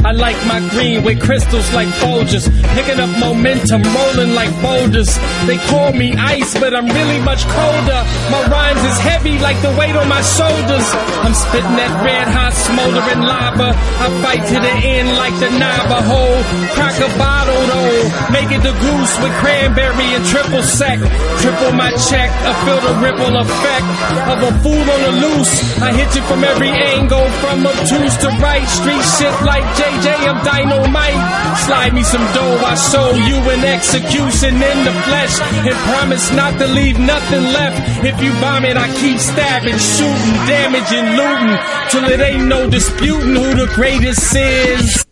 I like my green with crystals like Folgers, picking up momentum, rolling like boulders. They call me ice, but I'm really much colder. My rhymes is heavy like the weight on my shoulders. I'm spitting that red hot smoldering lava. I fight to the end like the Navajo. Crack a bottle though, make it the goose with cranberry and triple sec. Triple my check, I feel the ripple effect of a fool on the loose. I hit you from every angle, from obtuse to right. Street shit like JJ, I'm dynamite. Slide me some dough, I show you an execution in the flesh, and promise not to leave nothing left. If you bomb it, I keep stabbing, shooting, damaging, looting, till it ain't no disputing who the greatest is.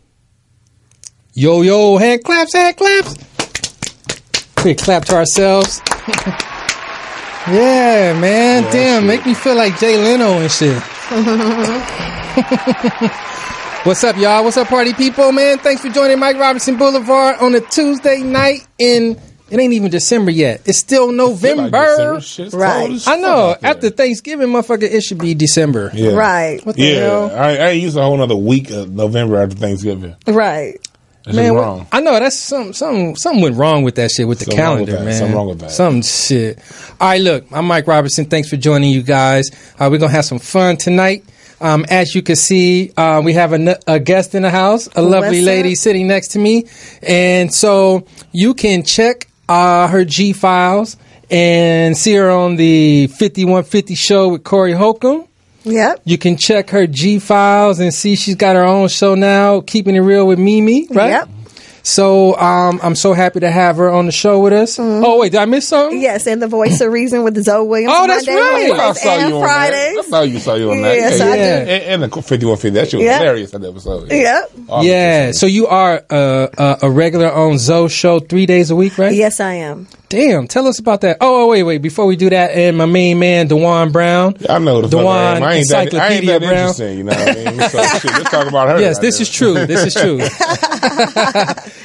Yo, yo, hand claps, hand claps. Quick clap to ourselves. Yeah, man. Yeah, damn, make me feel like Jay Leno and shit. What's up, y'all? What's up, party people, man? Thanks for joining Mike Robertson Blvd on a Tuesday night in... It ain't even December yet. It's still November. Like right. I know. After Thanksgiving, motherfucker, it should be December. Yeah. Right. What the hell? I ain't used a whole other week of November after Thanksgiving. Right. That's man, wrong. I know that's something went wrong with that shit with the calendar, man. Something wrong with that. Some shit. All right, look, I'm Mike Robertson. Thanks for joining you guys. We're gonna have some fun tonight. As you can see, we have a guest in the house, a lovely lady sitting next to me, and so you can check her G files and see her on the 5150 show with Corey Holcomb. Yep. You can check her G files and see she's got her own show now, Keeping It Real with Mimi, right? Yep. So I'm so happy to have her on the show with us. Mm-hmm. Oh wait, did I miss something? Yes, and the Voice of Reason with Zoe Williams. Oh, that's Monday, right. I saw you on Fridays. That. I thought you saw you on that. Yes, I do. And the 5150. That shit was hilarious. That episode. Yep. Yeah. So you are a regular on Zoe show 3 days a week, right? Yes, I am. Damn, tell us about that. Oh, wait. Before we do that, and my main man, Dwann Brown. Yeah, I know the Dwann, I ain't that Brown. interesting, you know what I mean? So, shit, let's talk about her. Yes, right this is true. This is true.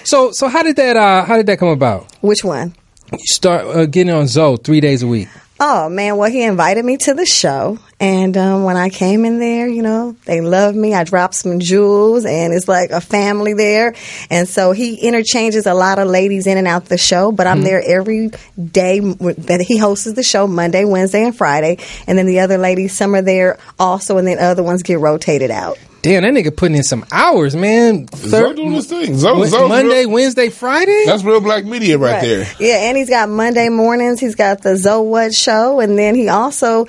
So how did that come about? Which one? You start getting on Zoe 3 days a week. Oh, man. Well, he invited me to the show. And when I came in there, you know, they loved me. I dropped some jewels, and it's like a family there. And so he interchanges a lot of ladies in and out the show, but I'm there every day that he hosts the show, Monday, Wednesday, and Friday. And then the other ladies, some are there also, and then other ones get rotated out. Damn, that nigga putting in some hours, man. Zoe doing this thing. Monday, Wednesday, Friday? That's real black media right there. Yeah, and he's got Monday mornings. He's got the Zoe What show. And then he also,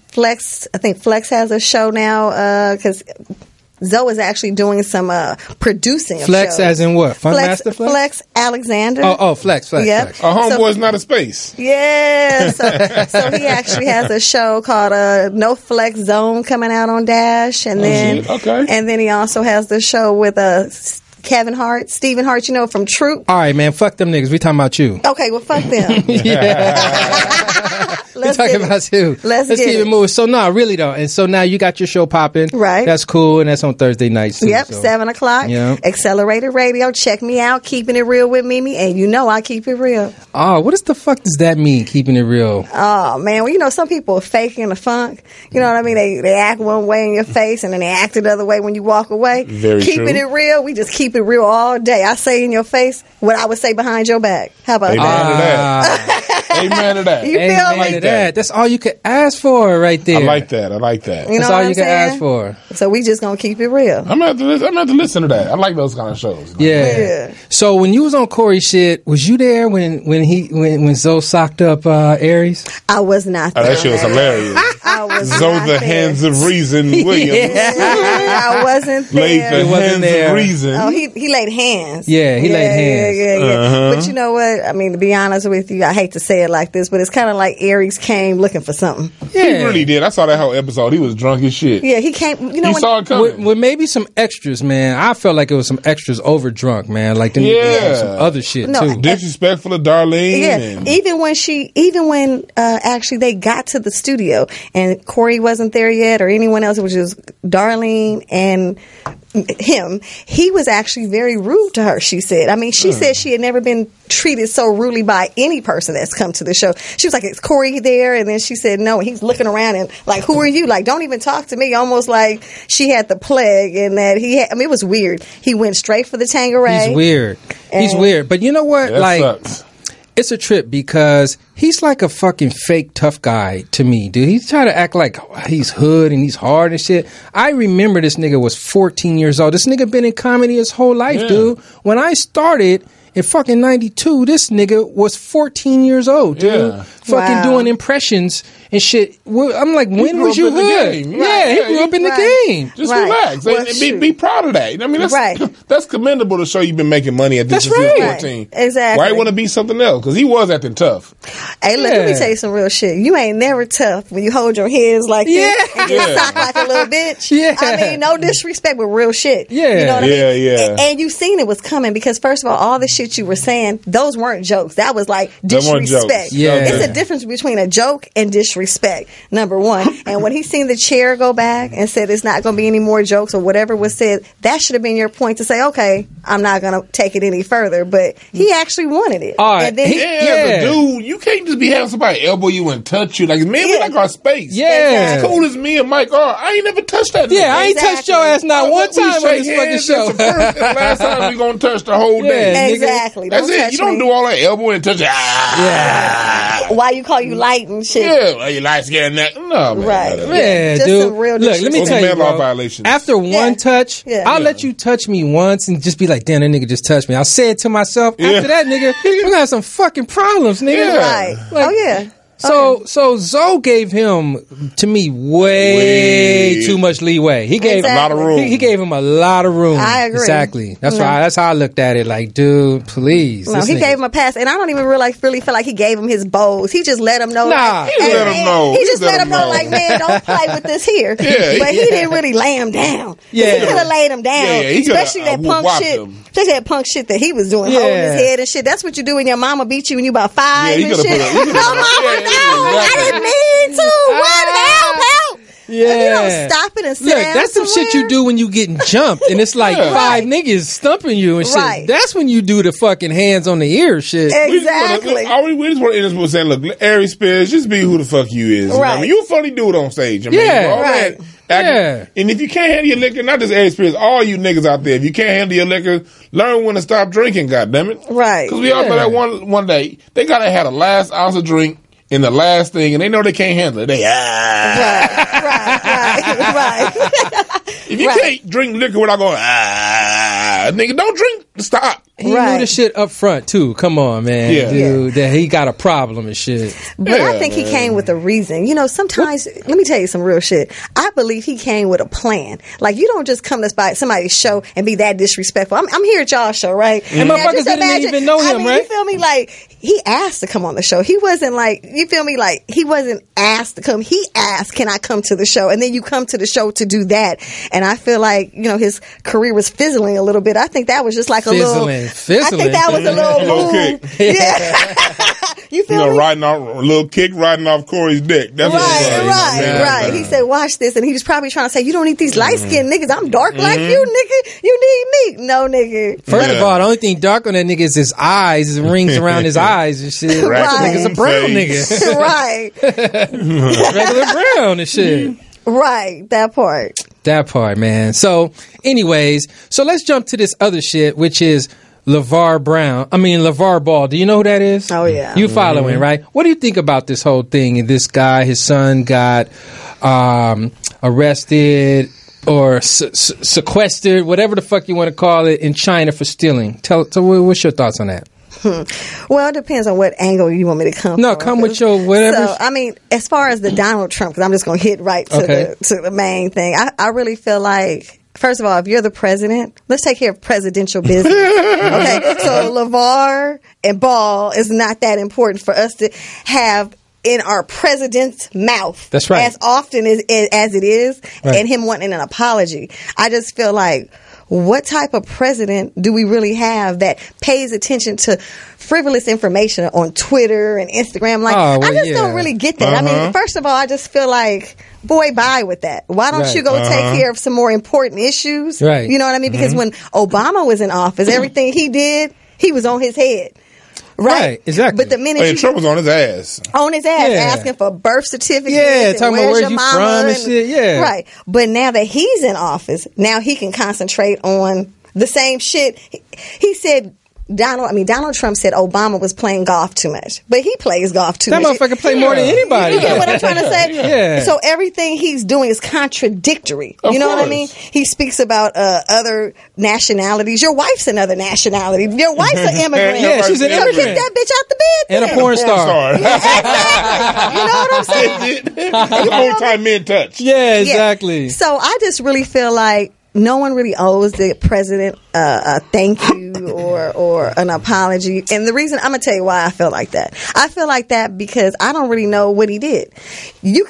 Flex has a show now because Zoe is actually doing some producing of Flex shows. As in what? Master Flex? Flex Alexander. Oh, Flex. Yep. A homeboy's not a space. Yeah. So he actually has a show called No Flex Zone coming out on Dash. And then he also has the show with Stephen Hart, you know, from Troop. All right, man, fuck them niggas. We talking about you. Okay, well, fuck them. We're talking about you. Let's keep it moving. So, really though. And so now you got your show popping. Right. That's cool. And that's on Thursday nights. Yep, 7 o'clock. Yep. Accelerated Radio. Check me out. Keeping It Real with Mimi. And you know I keep it real. Oh, what the fuck does that mean, keeping it real? Oh, man. Well, you know, some people are faking the funk. You know what I mean? They act one way in your face and then they act another way when you walk away. Very true. Keeping it real. We just keep it real all day. I say in your face what I would say behind your back. How about that? Amen to that. You feel like that? That's all you could ask for right there. I like that. You That's all you can ask for. So we just gonna keep it real. I'm gonna have to listen to that. I like those kind of shows. Yeah. So when you was on Corey shit, was you there when Zoe socked up Aries? I was not there. Oh, that shit was hilarious. I was Zoe not the there. Hands of Reason Williams. I wasn't there. Laid the hands of reason. Oh, he laid hands. Yeah, he laid hands. Yeah. But you know what? I mean, to be honest with you, I hate to say it like this, but it's kind of like Aries came looking for something. Yeah. He really did. I saw that whole episode. He was drunk as shit. Yeah, he came. You know, he saw it coming. With maybe some extras, man. I felt like it was some extras over drunk, man. Like some other shit too. Disrespectful of Darlene. Yeah, even when actually they got to the studio and Corey wasn't there yet or anyone else, it was just Darlene and him, he was actually very rude to her, she said. I mean, she said she had never been treated so rudely by any person that's come to the show. She was like, is Corey there? And then she said no, and he's looking around and like, who are you? Like, don't even talk to me. Almost like she had the plague and that it was weird. He went straight for the Tanqueray. He's weird. But you know what? Yeah, like, sucks. It's a trip because he's like a fucking fake tough guy to me, dude. He's trying to act like he's hood and he's hard and shit. I remember this nigga was 14 years old. This nigga been in comedy his whole life, dude. When I started in fucking 92, this nigga was 14 years old, dude. Yeah. Fucking doing impressions and shit. I'm like, when was you hood? He grew up in the game. Just relax and be proud of that. I mean, that's commendable to show you've been making money at this age of 14. Exactly. Why you want to be something else? Because he was acting tough. Hey, look, let me tell you some real shit. You ain't never tough when you hold your hands like this and get socked like a little bitch. Yeah. I mean, no disrespect, but real shit. Yeah. You know what I mean? Yeah. And you seen it was coming because, first of all the shit you were saying, those weren't jokes. That was like disrespect. Yeah. It's a difference between a joke and disrespect, number one. And when he seen the chair go back and said it's not going to be any more jokes or whatever was said, that should have been your point to say, okay, I'm not going to take it any further. But he actually wanted it. All right. And then As a dude, you can't just be having somebody elbow you and touch you. Like, man, we like our space. Yeah. As cool as me and Mike are, I ain't never touched that. Yeah, I ain't touched your ass not one time on this fucking show. That's the last time we gonna touch the whole day. Exactly. That's it. You don't do all that elbow and touch it. Why you call you light and shit? Yeah, well, you light skin that. No, man. Right. Man, Just dude. some real Look, let me tell you, bro. violations. After one touch, I'll let you touch me once and just be like, damn, that nigga just touched me. I'll say it to myself. After that, nigga, we're gonna have some fucking problems, nigga. Yeah. Right. Like, So Zoe gave him, to me, way too much leeway. He gave a lot of room. He gave him a lot of room. I agree. Exactly. That's how I looked at it. Like, dude, please. No, he gave him a pass, and I don't even really feel like he gave him his bows. He just let him know. Nah, he just let him know. He just let him know, like, man, don't play with this here. But he didn't really lay him down. Yeah. He could have laid him down, especially that punk shit. Especially that punk shit that he was doing, holding his head and shit. That's what you do when your mama beat you when you about 5 and shit. I didn't mean to. What? Help. Yeah. You don't stop it and sit down that's some shit you do when you getting jumped and it's like 5 niggas stumping you and shit. Right. That's when you do the fucking hands on the ear shit. Exactly. We just want to end this with saying, look, Ari Spears, just be who the fuck you is. Right. I mean, you a funny dude on stage. I mean, right. And if you can't handle your liquor, not just Ari Spears, all you niggas out there, if you can't handle your liquor, learn when to stop drinking, goddammit. Right. Because we all know that one day, they got to have the last ounce of drink in the last thing, and they know they can't handle it. They Right. If you can't drink liquor without going nigga, don't drink. Stop. He knew the shit up front too. Come on, man. Dude, that he got a problem and shit. But I think he came with a reason. You know, sometimes, let me tell you some real shit. I believe he came with a plan. Like, you don't just come to somebody's show and be that disrespectful. I'm here at y'all's show, right? And motherfuckers didn't even know him, right? You feel me? Like, he asked to come on the show. He wasn't like, you feel me? Like, he wasn't asked to come. He asked, can I come to the show? And then you come to the show to do that. And I feel like, you know, his career was fizzling a little bit. I think that was just like a little... Fizzling. I think that was a little move. Yeah. You feel me? Riding off, a little kick riding off Corey's dick. That's right. He said, watch this. And he was probably trying to say, you don't need these light-skinned niggas. I'm dark like you, nigga. You need me. No, nigga. First of all, the only thing dark on that nigga is his eyes, his rings around his eyes and shit. Right. That nigga's a brown nigga. Right. Regular brown and shit. Right. That part. That part, man. So, anyways, so let's jump to this other shit, which is LeVar Ball. Do you know who that is? Oh, yeah. You following, right? What do you think about this whole thing? And this guy, his son got arrested or sequestered, whatever the fuck you want to call it, in China for stealing. So what's your thoughts on that? Well, it depends on what angle you want me to come from. No, come with your whatever. So, I mean, as far as the Donald Trump, because I'm just going to hit right to the main thing. I really feel like, first of all, if you're the president, let's take care of presidential business. Okay, so LeVar and Ball is not that important for us to have in our president's mouth. That's right. As often as it is, right. And him wanting an apology. I just feel like, what type of president do we really have that pays attention to frivolous information on Twitter and Instagram? Like, I just don't really get that. I mean, first of all, I just feel like, boy, bye with that. Why don't you go take care of some more important issues? Right. You know what I mean? Because when Obama was in office, everything he did, he was on his head. Right, exactly. But the minute Trump was on his ass. Asking for birth certificates. Talking about where's you from and shit. Right. But now that he's in office, now he can concentrate on the same shit. He said Donald Trump said Obama was playing golf too much, but he plays golf too much. That motherfucker play more than anybody. You get what I'm trying to say? So everything he's doing is contradictory. You know what I mean? He speaks about other nationalities. Your wife's another nationality. Your wife's an immigrant. She's an immigrant. So kick that bitch out the bed. And a porn star. Exactly. You know what I'm saying? The whole time men touch. Yeah, exactly. So I just really feel like no one really owes the president a thank you or an apology. And the reason, I'm going to tell you why I feel like that. I feel like that because I don't really know what he did. He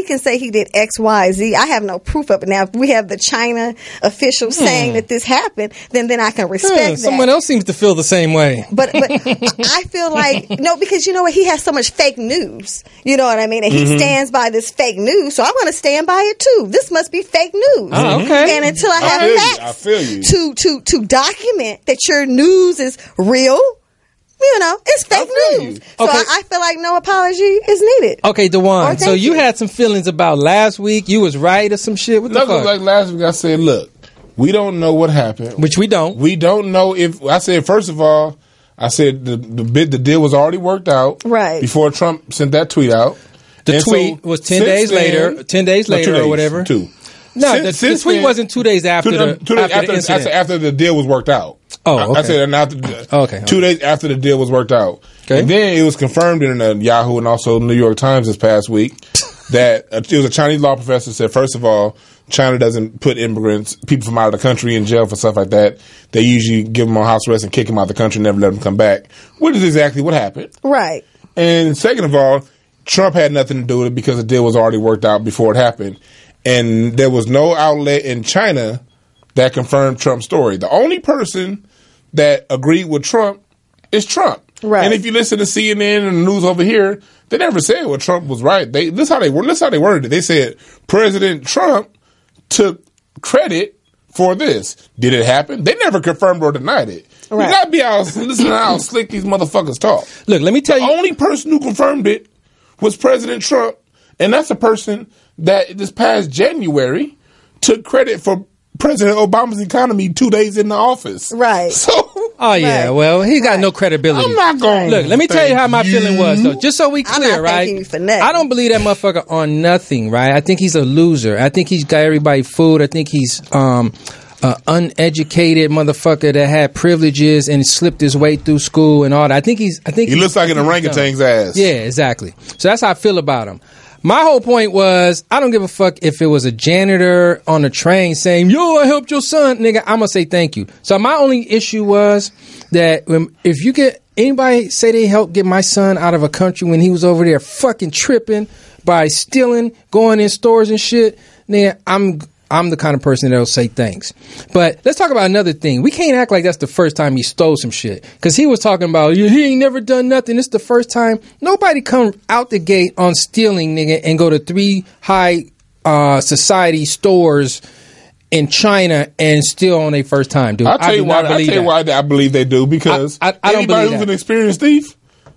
can say he did X, Y, Z. I have no proof of it. Now, if we have the China official saying that this happened, then I can respect that. Someone else seems to feel the same way. But I feel like, no, because you know what? He has so much fake news. You know what I mean? And he stands by this fake news. So I'm going to stand by it too. This must be fake news. Oh, okay. And until I have facts to document that your news is real, you know, it's fake news. So I feel like no apology is needed. Okay, Dwann, so you had some feelings about last week. You was right or some shit? What the fuck? Like last week I said, look, we don't know what happened. Which we don't. We don't know if, I said, first of all, I said the deal was already worked out. Right. Before Trump sent that tweet out. The tweet was 10 days later. 10 days later or whatever. No, the tweet wasn't 2 days after the incident. After the deal was worked out. Oh, okay. I said 2 days after the deal was worked out. Okay. And then it was confirmed in Yahoo and also New York Times this past week that it was a Chinese law professor said, first of all, China doesn't put immigrants, people from out of the country, in jail for stuff like that. They usually give them on house arrest and kick them out of the country, never let them come back, which is exactly what happened. Right. And second of all, Trump had nothing to do with it because the deal was already worked out before it happened. And there was no outlet in China that confirmed Trump's story. The only person that agreed with Trump is Trump. Right. And if you listen to CNN and the news over here, they never said what Trump was right. This how they worded it. They said President Trump took credit for this. Did it happen? They never confirmed or denied it. Right. You gotta be out listening to how slick these motherfuckers talk. Look, let me tell you. The only person who confirmed it was President Trump, and that's a person that this past January took credit for President Obama's economy 2 days in the office. Right. So, yeah, well, he got no credibility. I'm not going to. Look, let me tell you how my feeling was, though. Just so we clear, right? I don't believe that motherfucker on nothing, right? I think he's a loser. I think he's got everybody fooled. I think he's uneducated motherfucker that had privileges and slipped his way through school and all that. I think he looks like an orangutan's ass. Yeah, exactly. So that's how I feel about him. My whole point was, I don't give a fuck if it was a janitor on a train saying, yo, I helped your son, nigga, I'm going to say thank you. So my only issue was that if you get anybody say they helped get my son out of a country when he was over there fucking tripping by stealing, going in stores and shit, nigga, I'm the kind of person that'll say thanks. But let's talk about another thing. We can't act like that's the first time he stole some shit. Because he was talking about, he ain't never done nothing. It's the first time. Nobody come out the gate on stealing, nigga, and go to 3 high society stores in China and steal on their first time, dude. I'll tell you why I believe they do. Because anybody who's an experienced thief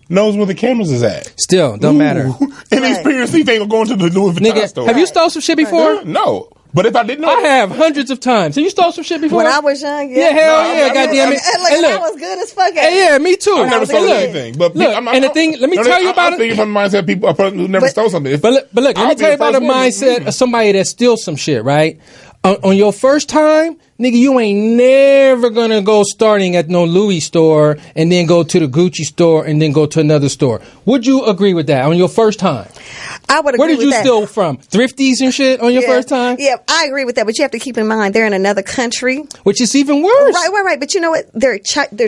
knows where the cameras is at. Still, don't matter. An experienced thief ain't going to the Louis Vuitton store. Have you stole some shit before? No. But if I didn't know, I have hundreds of times. So you stole some shit before? When I was young, yeah. Goddamn it. Look, I was good as fuck. Yeah, me too. I never stole anything. But look, and the thing, let me tell you about it. I'm thinking from the mindset of people, a person who never stole something. But look, let me tell you about the mindset of somebody that steals some shit, right? On your first time, nigga, you ain't never gonna go starting at no Louis store and then go to the Gucci store and then go to another store. Would you agree with that on your first time? I would agree with that. Where did you steal from? Thrifties and shit on your first time? Yeah, I agree with that. But you have to keep in mind, they're in another country. Which is even worse. Right. But you know what? They're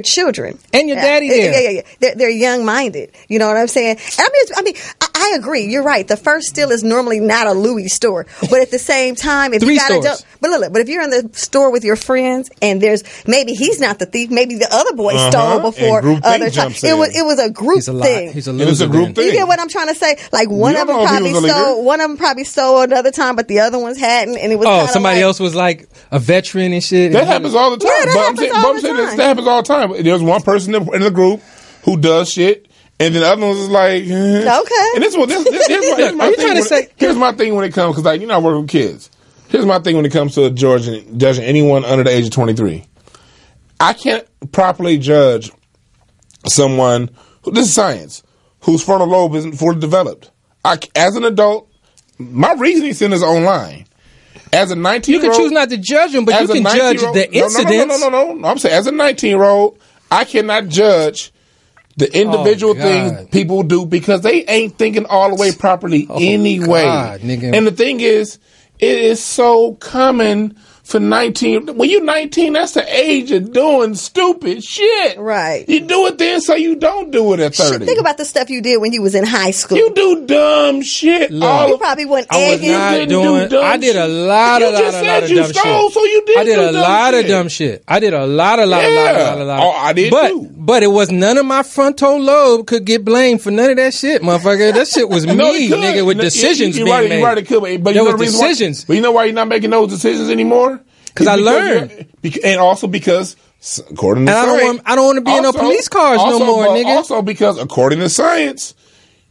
children. And your daddy there. Yeah. They're young-minded. You know what I'm saying? And I agree. You're right. The first steal is normally not a Louis store. But at the same time, if you got to But if you're in the store with your friends and maybe he's not the thief, maybe the other boy stole before other times. It was a group thing. He's a loser. It was a group thing. You get what I'm trying to say? Like one of them probably stole another time, but the other ones hadn't, and it was somebody else was like a veteran and shit. That happens all the time. Yeah, that happens all the time. There's one person in the group who does shit, and then the other ones is like, okay. And here's my thing when it comes, because like, I work with kids. Here's my thing when it comes to judging anyone under the age of 23. I can't properly judge someone this is science, whose frontal lobe isn't fully developed. As an adult, my reasoning center is online. As a 19-year-old, you can choose not to judge them, but you can judge the incidents. No. I'm saying, as a 19-year-old, I cannot judge the individual things people do because they ain't thinking all the way properly anyway. God, nigga. And the thing is, it is so common for 19. When you're 19, that's the age of doing stupid shit. Right. You do it then so you don't do it at 30. Think about the stuff you did when you was in high school. You do dumb shit. You probably wasn't egging. I did a lot of dumb shit. So you did. I did a lot of dumb shit. I did a lot. Oh, I did too. But it was none of my frontal lobe could get blamed for none of that shit, motherfucker. That shit was me, nigga, with decisions being made. You're right, it could. But there was decisions. But you know why you're not making those decisions anymore? Because I learned. And also because, according to science. I don't want to be in no police cars no more, nigga. Also because, according to science,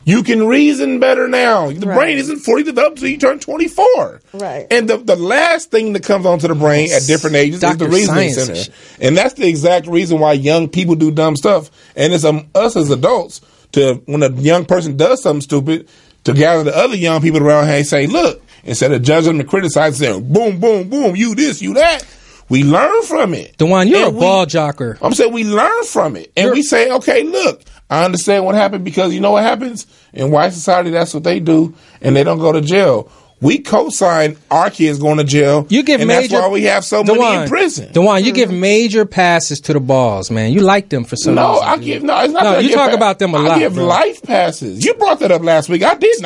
you can reason better now. The brain isn't fully developed until you turn 24. Right. And the last thing that comes onto the brain at different ages is the reasoning center. And that's the exact reason why young people do dumb stuff. And it's us as adults, when a young person does something stupid, to gather the other young people around and say, look, instead of judging them and criticizing, saying, boom, boom, boom, you this, you that, we learn from it. Dwann, you're a ball jocker. I'm saying we learn from it. And we say, okay, look, I understand what happened because you know what happens? In white society, that's what they do, and they don't go to jail. We co-sign our kids going to jail, that's why we have so many in prison. Dwann, you give major passes to the balls, man. You like them for some reason. It's not that you talk about them a lot. I give life passes. You brought that up last week. I didn't.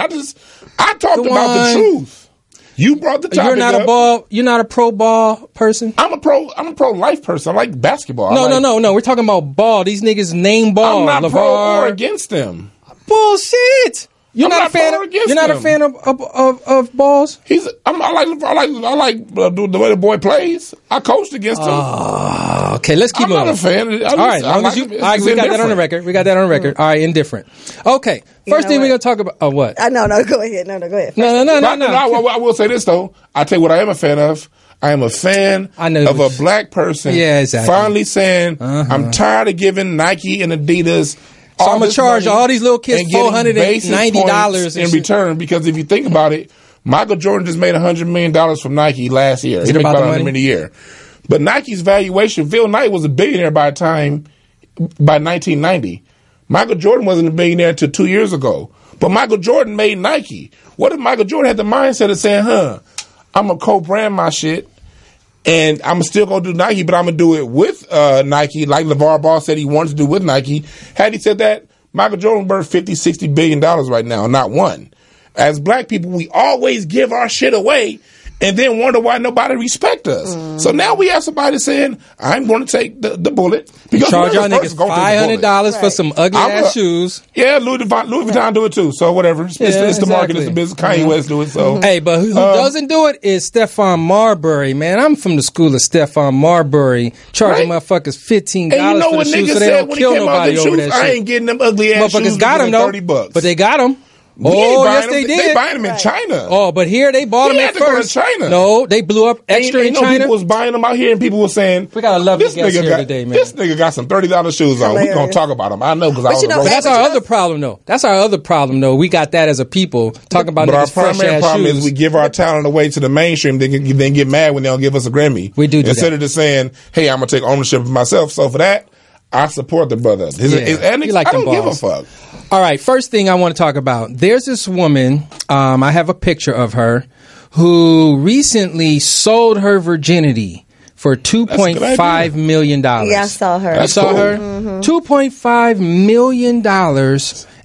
I talked about the truth. You brought the topic You're not a pro ball person? I'm a pro life person. I like basketball. No. We're talking about ball. These niggas name ball. I'm not pro or against them. Bullshit. You're not a fan of balls? I like the way the boy plays. I coached against him. Okay, let's keep moving. I'm not a fan. We got that on the record. All right, indifferent. Okay, first thing we're gonna talk about. Oh, what? No, go ahead. No, go ahead. No. I will say this though. I tell you what I am a fan of. I am a fan of a black person. Yeah, exactly. Finally saying, I'm tired of giving Nike and Adidas. So I'm going to charge all these little kids $490 in return, because if you think about it, Michael Jordan just made $100 million from Nike last year. He made about $100 million a year. But Nike's valuation, Phil Knight was a billionaire by 1990. Michael Jordan wasn't a billionaire until 2 years ago. But Michael Jordan made Nike. What if Michael Jordan had the mindset of saying, I'm going to co-brand my shit, and I'm still going to do Nike, but I'm going to do it with Nike, like LeVar Ball said he wanted to do with Nike. Had he said that, Michael Jordan burned $50-60 billion right now, not one. As black people, we always give our shit away and then wonder why nobody respect us. So now we have somebody saying, I'm going to take the bullet. Because charge y'all niggas $500 for some ugly ass shoes. Yeah, Louis Vuitton do it too. So whatever. It's the market, it's the business. Kanye West do it. So hey, but who doesn't do it is Stephon Marbury, man. I'm from the school of Stephon Marbury, charging motherfuckers $15 for the shoes so they don't kill nobody over that shit. I ain't getting them ugly ass shoes. Motherfuckers got them though, but they got them. Yes, they did. They buying them in China. Oh, but here they bought them at first. Go to China. No, they blew up extra in China. People was buying them out here, and people were saying, "We got a lovely guest here today, man. This nigga got some $30 shoes on. We gonna talk about them. I know because I was. That's our other problem, though. We got that as a people talking about. But our primary problem is we give our talent away to the mainstream. Then get mad when they don't give us a Grammy. We do instead of just saying, "Hey, I'm gonna take ownership of myself." So for that, I support the brother. I don't give a fuck. All right, first thing I want to talk about. There's this woman, I have a picture of her, who recently sold her virginity for $2.5 million. Yeah, I saw her. I saw her. Mm-hmm. $2.5 million.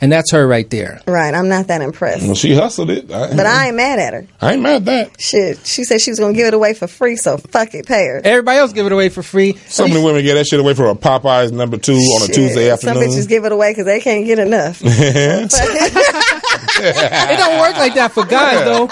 And that's her right there. Right. I'm not that impressed. Well, she hustled it. But I ain't mad at her. I ain't mad at that. Shit. She said she was going to give it away for free, so fuck it, pay her. Everybody else give it away for free. So many women get that shit away for a Popeyes number 2 on a Tuesday afternoon. Some bitches give it away because they can't get enough. It don't work like that for guys, though.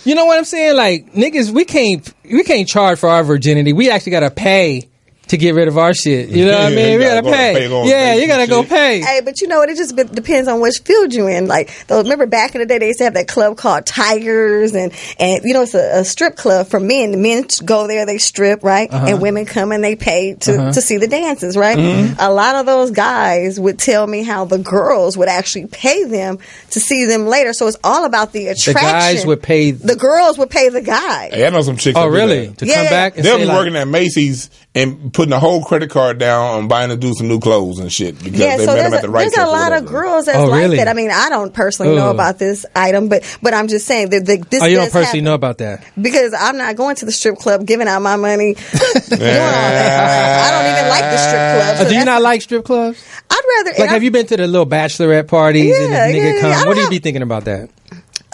You know what I'm saying? Like, niggas, we can't charge for our virginity. We actually got to pay to get rid of our shit. You know what I mean? We gotta pay. Yeah, you gotta go pay. Hey, but you know what? It just depends on which field you in. Like, remember back in the day, they used to have that club called Tigers, and you know, it's a strip club for men. The men go there, they strip, right? And women come and they pay to see the dances, right? A lot of those guys would tell me how the girls would actually pay them to see them later. So it's all about the attraction. The guys would pay. The girls would pay the guy. Hey, I know some chicks. Oh, really? To come back and they'll be working at Macy's and putting a whole credit card down on buying a dude some new clothes and shit because they met them at the right time. There's a lot of girls that's like that. I mean, I don't personally know about this item, but I'm just saying that this. Oh, you don't personally know about that because I'm not going to the strip club, giving out my money, doing all that. I don't even like the strip club. So do you not like strip clubs? I'd rather. Like, have you been to the little bachelorette parties and the nigga come? What do you be thinking about that?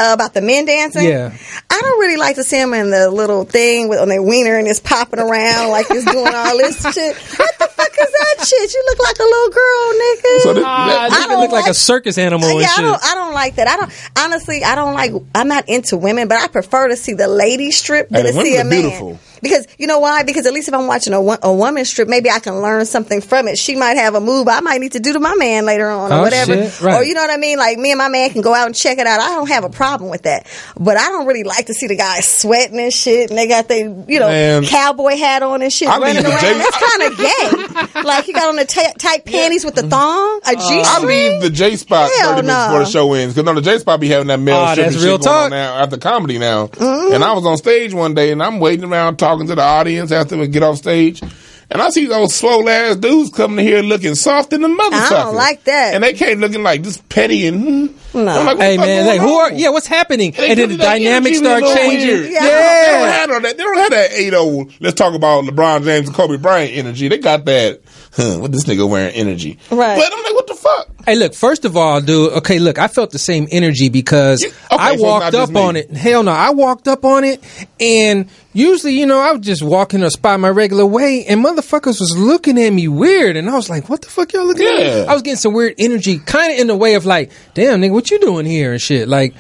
About the men dancing? Yeah. I don't really like to see them in the little thing on their wiener and it's popping around like it's doing all this shit. What the fuck is that shit? You look like a little girl, nigga. So I don't look like a circus animal and shit. I don't like that. I'm not into women, but I prefer to see the lady strip than to see a man. Beautiful. Because, you know why? Because at least if I'm watching a woman strip, maybe I can learn something from it. She might have a move I might need to do to my man later on or whatever. Shit. Right. Or you know what I mean? Like, me and my man can go out and check it out. I don't have a problem with that. But I don't really like to see the guys sweating and shit, and they got their, cowboy hat on and shit running around. That's kind of gay. Like, you got on the tight panties with the thong, a G-string. I leave the J-Spot 30 minutes before the show ends. Because the J-Spot be having that male shit going on now after comedy now. Mm-hmm. And I was on stage one day, and I'm waiting around talking to the audience after we get off stage. And I see those slow ass dudes coming here looking soft in the motherfucker. I don't like that. And they came looking like just petty and no. I'm like, hey man, like what's happening? And then the dynamics start changing. Yeah. They don't have that. They don't have that. Let's talk about LeBron James and Kobe Bryant energy. They got that. What this nigga wearing energy? Right. But I'm like, what the fuck? Hey, look. First of all, dude. Okay, look. I felt the same energy because I walked up on it. Hell no, I walked up on it, and usually, I would just walk in a spot my regular way, and motherfuckers was looking at me weird, and I was like, "What the fuck y'all looking at me?" I was getting some weird energy, kind of in the way of like, "Damn, nigga, what you doing here?" and shit, like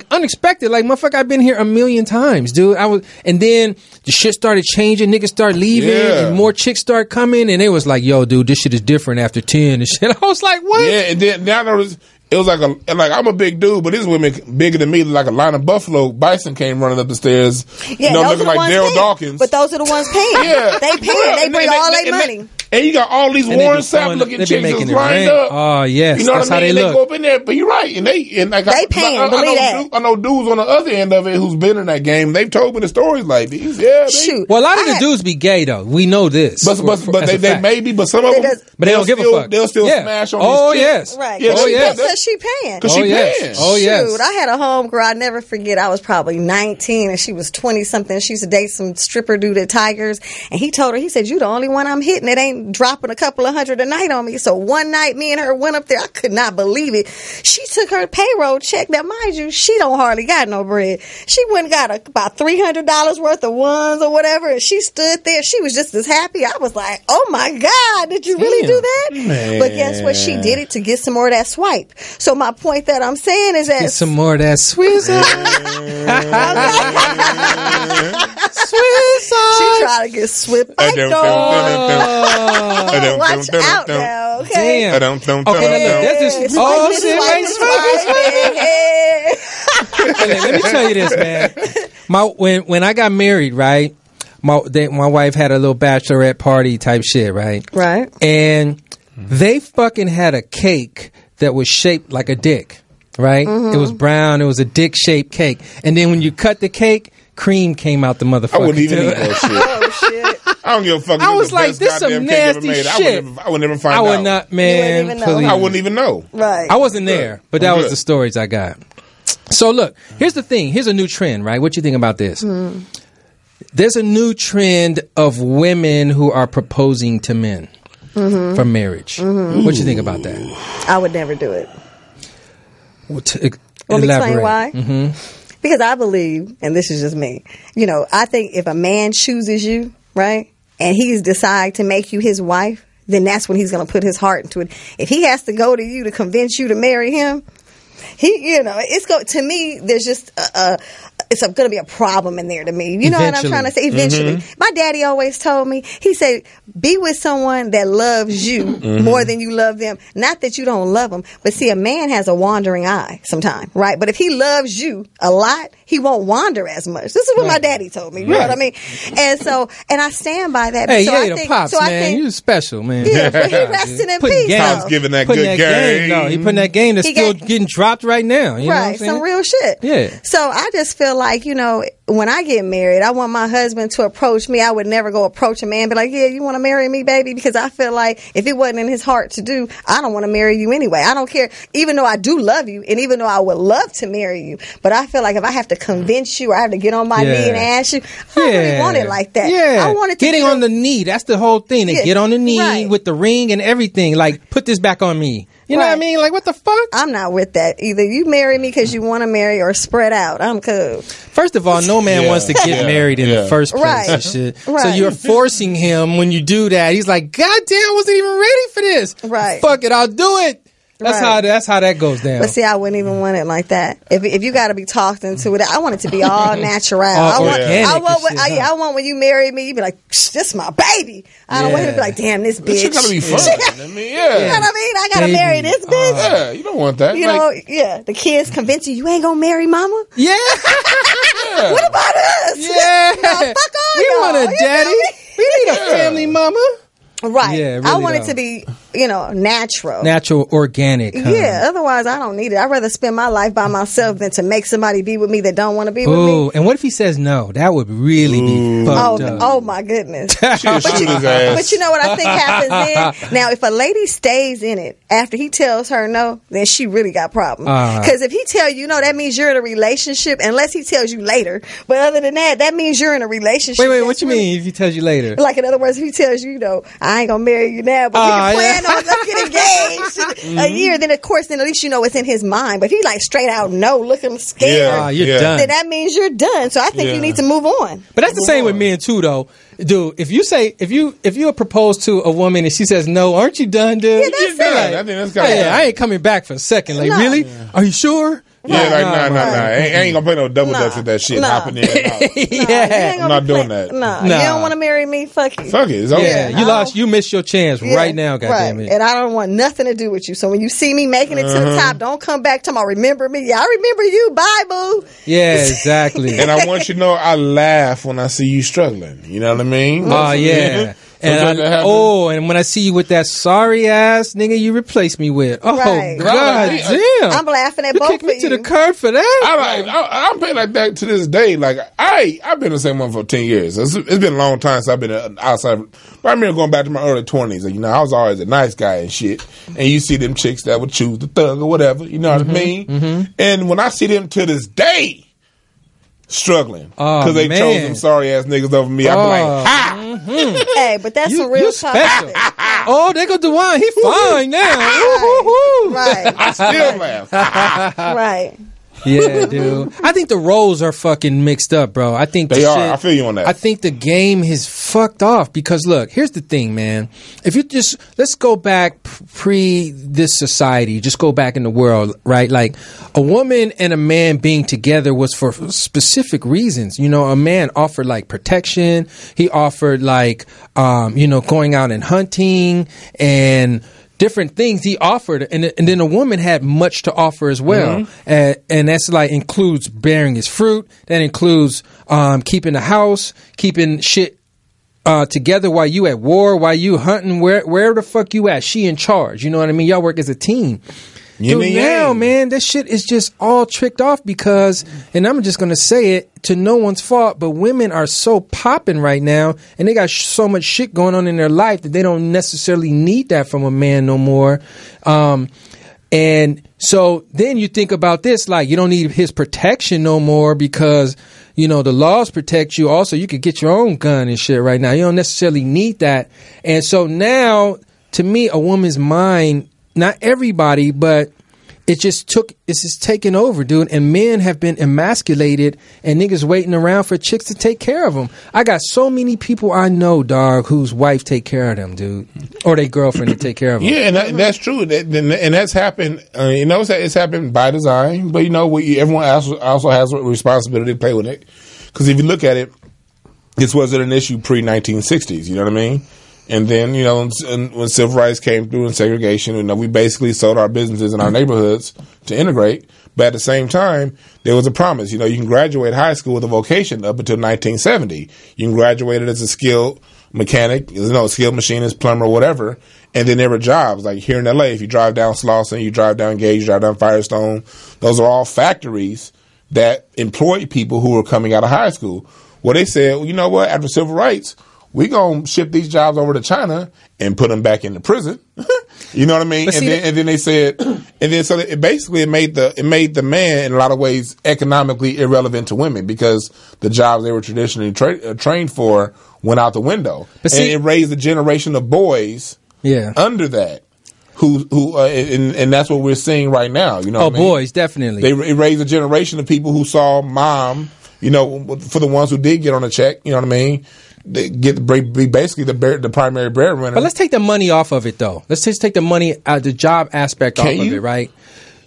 unexpected. Like, motherfucker, I've been here a million times, dude. And then the shit started changing. Niggas started leaving, and more chicks started coming, and it was like, "Yo, dude, this shit is different after 10 and shit." I was like, "What?" Yeah, and then I noticed it was like I'm a big dude, but these women bigger than me, like a line of buffalo. Bison came running up the stairs, looking like Daryl Dawkins. But those are the ones paying. Yeah, they paying. They bring all their money. And you got all these Warren Sapp looking chicks that's lined up. Oh yes, you know that's what I mean. How they go up in there, but you're right, and they paying. Believe that. I know dudes on the other end of it who's been in that game. They've told me the stories like these. Yeah, shoot. Well, a lot of the dudes be gay though. We know this, but they may be, but some of them, but they don't give a fuck. They'll still smash on. Oh yes, right. Yeah, oh yes, because she paying. Because she paying. Oh yes. Shoot, I had a homegirl. I never forget. I was probably 19 and she was 20 something. She used to date some stripper dude at Tigers, and he told her, he said, "You the only one I'm hitting. It ain't dropping a couple $100 a night on me." So one night, me and her went up there. I could not believe it. She took her payroll check. Now, mind you, she don't hardly got no bread. She went and got about $300 worth of ones or whatever, and she stood there. She was just as happy. I was like, "Oh my God, did you really do that?" Man. But guess what? She did it to get some more of that swipe. So my point that I'm saying is that get some more of that swizzle. Swizzle. She tried to get swift. Watch out now, okay? Damn. Let me tell you this, man. When I got married, right? My wife had a little bachelorette party type shit, right? Right. And they fucking had a cake that was shaped like a dick, right? Mm-hmm. It was brown. It was a dick-shaped cake. And then when you cut the cake, cream came out the motherfucker. I wouldn't even eat that shit. Oh, shit. I don't give a fuck. I was like, this some nasty shit. I would never find out. I would not, man. I wouldn't even know. Right. I wasn't there, but that was the stories I got. So look, here's the thing. Here's a new trend, right? What you think about this? Mm. There's a new trend of women who are proposing to men for marriage. Mm-hmm. What you think about that? I would never do it. Let me explain why. Mm-hmm. Because I believe, and this is just me, I think if a man chooses you, right, and he's decide to make you his wife, then that's when he's going to put his heart into it. If he has to go to you to convince you to marry him, to me, there's just it's going to be a problem in there to me. You know what I'm trying to say? Eventually. Mm-hmm. My daddy always told me, he said, be with someone that loves you more than you love them. Not that you don't love them, but see, a man has a wandering eye sometimes, right? But if he loves you a lot, he won't wander as much. This is what my daddy told me. You know what I mean? And I stand by that. Hey, the pops, man. You special, man. Yeah, but he rested in peace. Pops giving that good game. No, he putting that game that's still getting dropped right now. You know what I'm saying? Some real shit. Yeah. So I just feel like, when I get married, I want my husband to approach me. I would never go approach a man and be like, yeah, you want to marry me, baby? Because I feel like if it wasn't in his heart to do, I don't want to marry you anyway. I don't care, even though I do love you and even though I would love to marry you. But I feel like if I have to convince you or I have to get on my knee and ask you, I don't really want it like that. Yeah. I want it to getting on the knee. That's the whole thing. They get on the knee with the ring and everything. Like, put this back on me. You know what I mean? Like, what the fuck? I'm not with that. Either you marry me because you want to marry or spread out. I'm cool. First of all, no man wants to get married in the first place and shit. Right. So you're forcing him when you do that. He's like, God damn, I wasn't even ready for this. Right. Fuck it, I'll do it. That's how that goes down. But see, I wouldn't even want it like that. If you got to be talked into it, I want it to be all natural. I want when you marry me, you be like, this my baby. I don't want him to be like, damn, this bitch. It's gotta be fun. You know what I mean? I gotta marry this bitch. Yeah, you don't want that. The kids convince you ain't gonna marry mama. Yeah. What about us? Yeah. No, fuck all we y'all. want a daddy. We need a family mama. Right. Yeah, really I want it to be, natural. Natural, organic. Huh? Yeah, otherwise I don't need it. I'd rather spend my life by myself than to make somebody be with me that don't want to be with me. And what if he says no? That would really be fucked up. Oh, my goodness. But you know what I think happens then? Now, if a lady stays in it after he tells her no, then she really got problems. Because if he tell you no, that means you're in a relationship, unless he tells you later. But other than that means you're in a relationship. Wait, what you mean if he tells you later? Like, in other words, if he tells you, I ain't going to marry you now, but we can plan on let's get engaged a year, then of course, at least you know what's in his mind. But if he like straight out no, looking scared, you're done. Then that means you're done. So I think you need to move on. But that's the same with men too, though. Dude, if you propose to a woman and she says no, aren't you done, dude? Yeah, that's it. I think that's kind of I ain't coming back for a second. Like, really? Are you sure? Yeah, like, nah. I ain't gonna play no double dutch with that shit hopping in and out. I'm not doing that. No, you don't want to marry me? Fuck you. Fuck it. It's okay. Yeah, you missed your chance right now, goddammit. And I don't want nothing to do with you. So when you see me making it to the top, don't come back to my remember me. Yeah, I remember you. Bye, boo. Yeah, exactly. And I want you to know I laugh when I see you struggling. You know what I mean? Oh, yeah. And when I see you with that sorry ass nigga you replaced me with, God damn, I'm laughing at both of you. Kick me to the curb for that. I'm paying like that to this day. Like I've been the same one for 10 years. It's been a long time since I've been outside. But I remember going back to my early 20s. Like, I was always a nice guy and shit. And you see them chicks that would choose the thug or whatever. You know what I mean? Mm-hmm. And when I see them to this day struggling because they chose them sorry ass niggas over me, I be like, ha! Mm-hmm. Hey, but that's a real special. There go Dwann. He fine now. Right. I still laugh. Right. Yeah, dude. I think the roles are fucking mixed up, bro. I think they are. I feel you on that. I think the game is fucked off because look, here's the thing, man. If you let's go back pre this society, just go back in the world, right? Like a woman and a man being together was for specific reasons. A man offered like protection. He offered like, going out and hunting and different things he offered, and then a woman had much to offer as well, and that's like includes bearing his fruit. That includes keeping the house, keeping shit together while you at war, while you hunting, wherever the fuck you at. She in charge. You know what I mean? Y'all work as a team. Dude, now, man, this shit is just all tricked off because, and I'm just going to say it to no one's fault, but women are so popping right now and they got so much shit going on in their life that they don't necessarily need that from a man no more. And so then you think about this, like you don't need his protection no more because, the laws protect you. Also, you could get your own gun and shit right now. You don't necessarily need that. And so now, to me, a woman's mind, not everybody, but it's just taken over, dude. And men have been emasculated, and niggas waiting around for chicks to take care of them. I got so many people I know, dog, whose wife take care of them, dude, or their girlfriend to take care of them. Yeah, and that's true. And that's happened. It's happened by design, but everyone also has a responsibility to play with it. Because if you look at it, this wasn't an issue pre-1960s. You know what I mean? And then, when civil rights came through and segregation, we basically sold our businesses in our neighborhoods to integrate. But at the same time, there was a promise. You can graduate high school with a vocation up until 1970. You can graduate it as a skilled mechanic, skilled machinist, plumber, whatever. And then there were jobs. Like here in LA, if you drive down Slauson, you drive down Gage, you drive down Firestone, those are all factories that employed people who were coming out of high school. Well, they said, well, you know what? After civil rights, we gonna ship these jobs over to China and put them back into prison. You know what I mean? And then they said, so it basically made the man in a lot of ways economically irrelevant to women because the jobs they were traditionally trained for went out the window. And it raised a generation of boys under that. And that's what we're seeing right now. You know what I mean? Boys, definitely. It raised a generation of people who saw mom, for the ones who did get on a check, you know what I mean? They be basically the primary breadwinner. But let's take the money off of it, though. Let's just take the money, the job aspect off of it, right?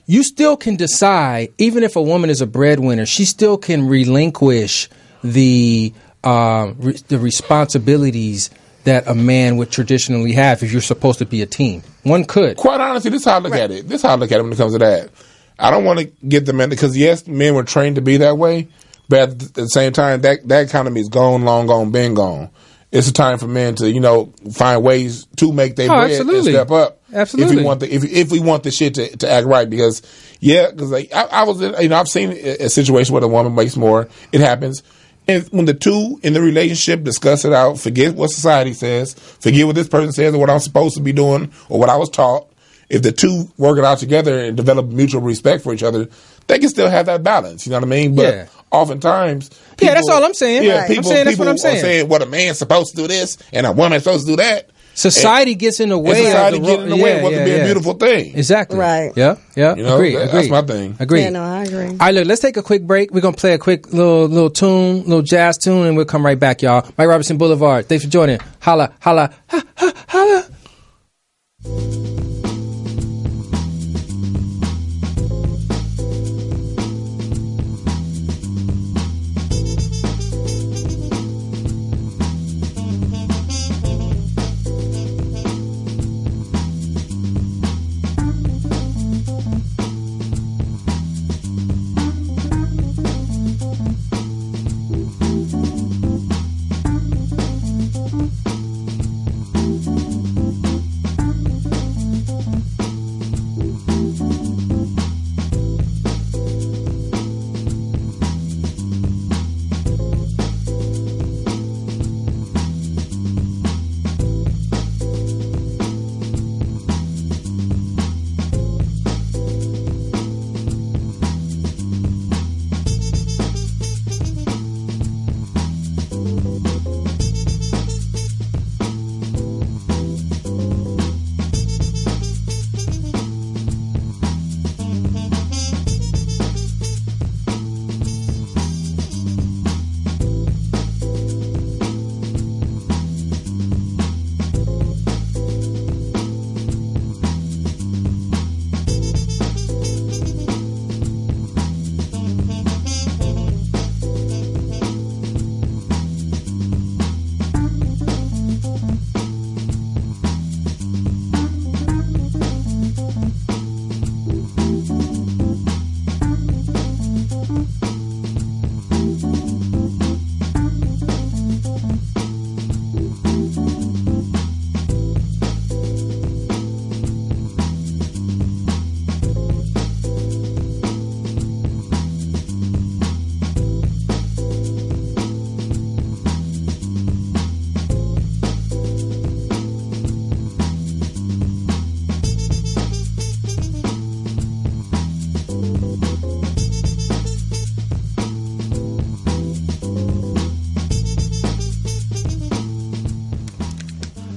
You still can decide, even if a woman is a breadwinner, she still can relinquish the responsibilities that a man would traditionally have if you're supposed to be a team. One could. Quite honestly, this is how I look at it. This is how I look at it when it comes to that. I don't want to get the men, because yes, men were trained to be that way. But at the same time, that economy is gone, long gone, been gone. It's a time for men to, find ways to make their bread and step up. Absolutely. If we want the shit to act right, because I was in, I've seen a situation where the woman makes more. It happens. And when the two in the relationship discuss it out, forget what society says, forget what this person says or what I'm supposed to be doing or what I was taught. If the two work it out together and develop mutual respect for each other, they can still have that balance. You know what I mean? But oftentimes, that's all I'm saying. Yeah, people that's what I'm saying. Are saying, well, a man's supposed to do this and a woman's supposed to do that. Society gets in the way. Society gets in the way of what could be a beautiful thing. Exactly. Right. Yeah. Agree. That's my thing. Agree. Yeah, no, I agree. All right, look, let's take a quick break. We're going to play a quick little tune, little jazz tune, and we'll come right back, y'all. Mike Robertson Blvd. Thanks for joining. Holla, holla, ha, ha, holla.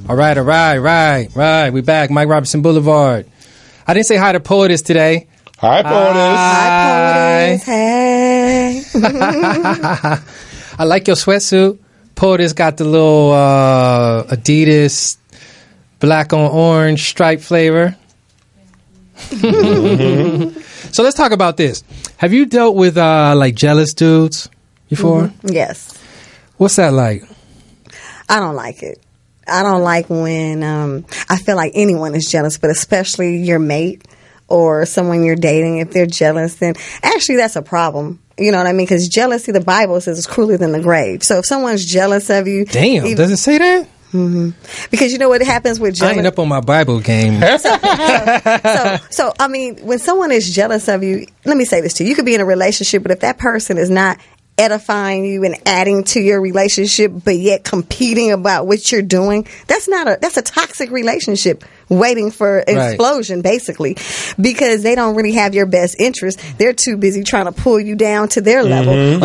All right. We back. Mike Robertson Blvd. I didn't say hi to Poetess today. Hi, POTUS. Hi, POTUS. Hey. I like your sweatsuit. POTUS got the little Adidas black on orange stripe flavor. So let's talk about this. Have you dealt with like jealous dudes before? Yes. What's that like? I don't like it. I don't like when I feel like anyone is jealous, but especially your mate or someone you're dating. If they're jealous, then actually that's a problem. You know what I mean? Because jealousy, the Bible says, is crueler than the grave. So if someone's jealous of you... Damn, does it say that? Mm-hmm. Because you know what happens with jealousy? I ain't up on my Bible game. So, I mean, when someone is jealous of you, let me say this to you. You could be in a relationship, but if that person is not edifying you and adding to your relationship, but yet competing about what you're doing, that's a toxic relationship waiting for an explosion, basically, because they don't really have your best interest. They're too busy trying to pull you down to their level,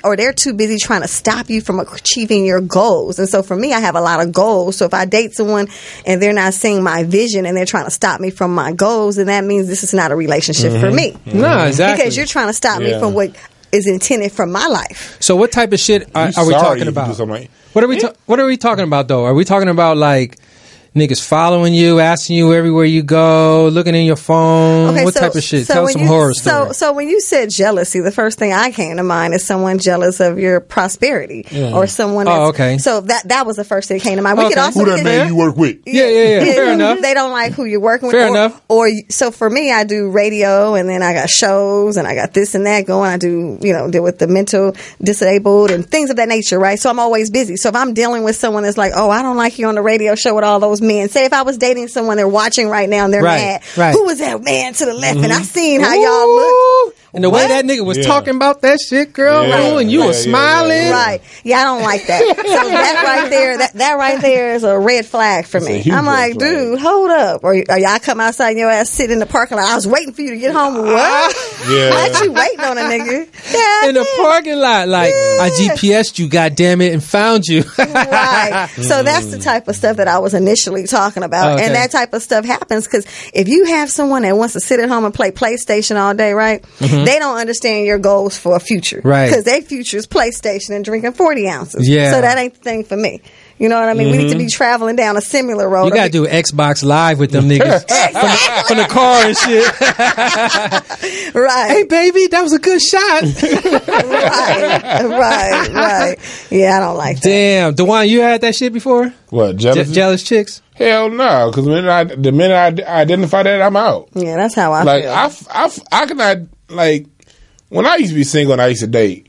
or they're too busy trying to stop you from achieving your goals. And so for me, I have a lot of goals. So if I date someone and they're not seeing my vision and they're trying to stop me from my goals, then that means this is not a relationship for me. No, exactly. Because you're trying to stop me from what is intended for my life. So what type of shit are we talking about? What are we talking about though? Are we talking about like niggas following you, asking you everywhere you go, looking in your phone? What type of shit? Tell some horror stories. So when you said jealousy, the first thing I came to mind is someone jealous of your prosperity or someone. Okay. So that was the first thing that came to mind. We could also who that man you work with? Yeah. Fair enough. They don't like who you're working with. Fair enough. Or so for me, I do radio, and then I got shows, and I got this and that going. I do deal with the mental disabled and things of that nature, right? So I'm always busy. So if I'm dealing with someone that's like, oh, I don't like you on the radio show with all those men. Say if I was dating someone they're watching right now and they're mad. Who was that man to the left? And I seen how y'all looked. And the way that nigga was talking about that shit, girl, and you were smiling. Right. Yeah, I don't like that. So that right there, that right there is a red flag for me. I'm like, dude, hold up. Or y'all come outside and your ass sit in the parking lot. I was waiting for you to get home. What? Why you waiting on a nigga? In the parking lot. Like, I GPS'd you, goddammit, and found you. Right. So that's the type of stuff that I was initially talking about. Okay. And that type of stuff happens because if you have someone that wants to sit at home and play PlayStation all day, right? They don't understand your goals for a future. Right. Because their future is PlayStation and drinking 40 ounces. Yeah. So that ain't the thing for me. You know what I mean? We need to be traveling down a similar road. You got to do Xbox Live with them niggas from the car and shit. Right. Hey, baby, that was a good shot. Right. Yeah, I don't like that. Damn. Dwann, you had that shit before? What, jealous? Jealous chicks? Hell no, because the minute I identify that, I'm out. Yeah, that's how I feel. I cannot, like, when I used to be single and I used to date,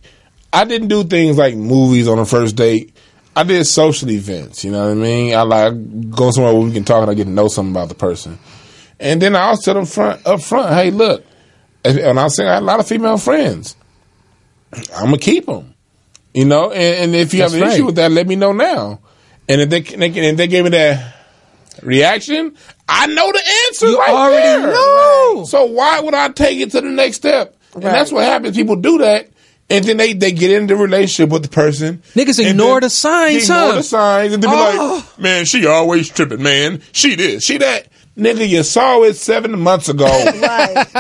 I didn't do things like movies on a first date. I did social events, you know what I mean? I like go somewhere where we can talk and I get to know something about the person. And then I also tell them up front, hey, look, and I'll say I had a lot of female friends. I'm going to keep them, and if you have an issue with that, let me know now. And if they gave me that reaction, I know the answer you right already there. know. So why would I take it to the next step? And that's what happens. People do that. And then they get into a relationship with the person. Niggas ignore the signs, Ignore the signs. And they be like, man, she always tripping, man. She this, she that. Nigga, you saw it 7 months ago.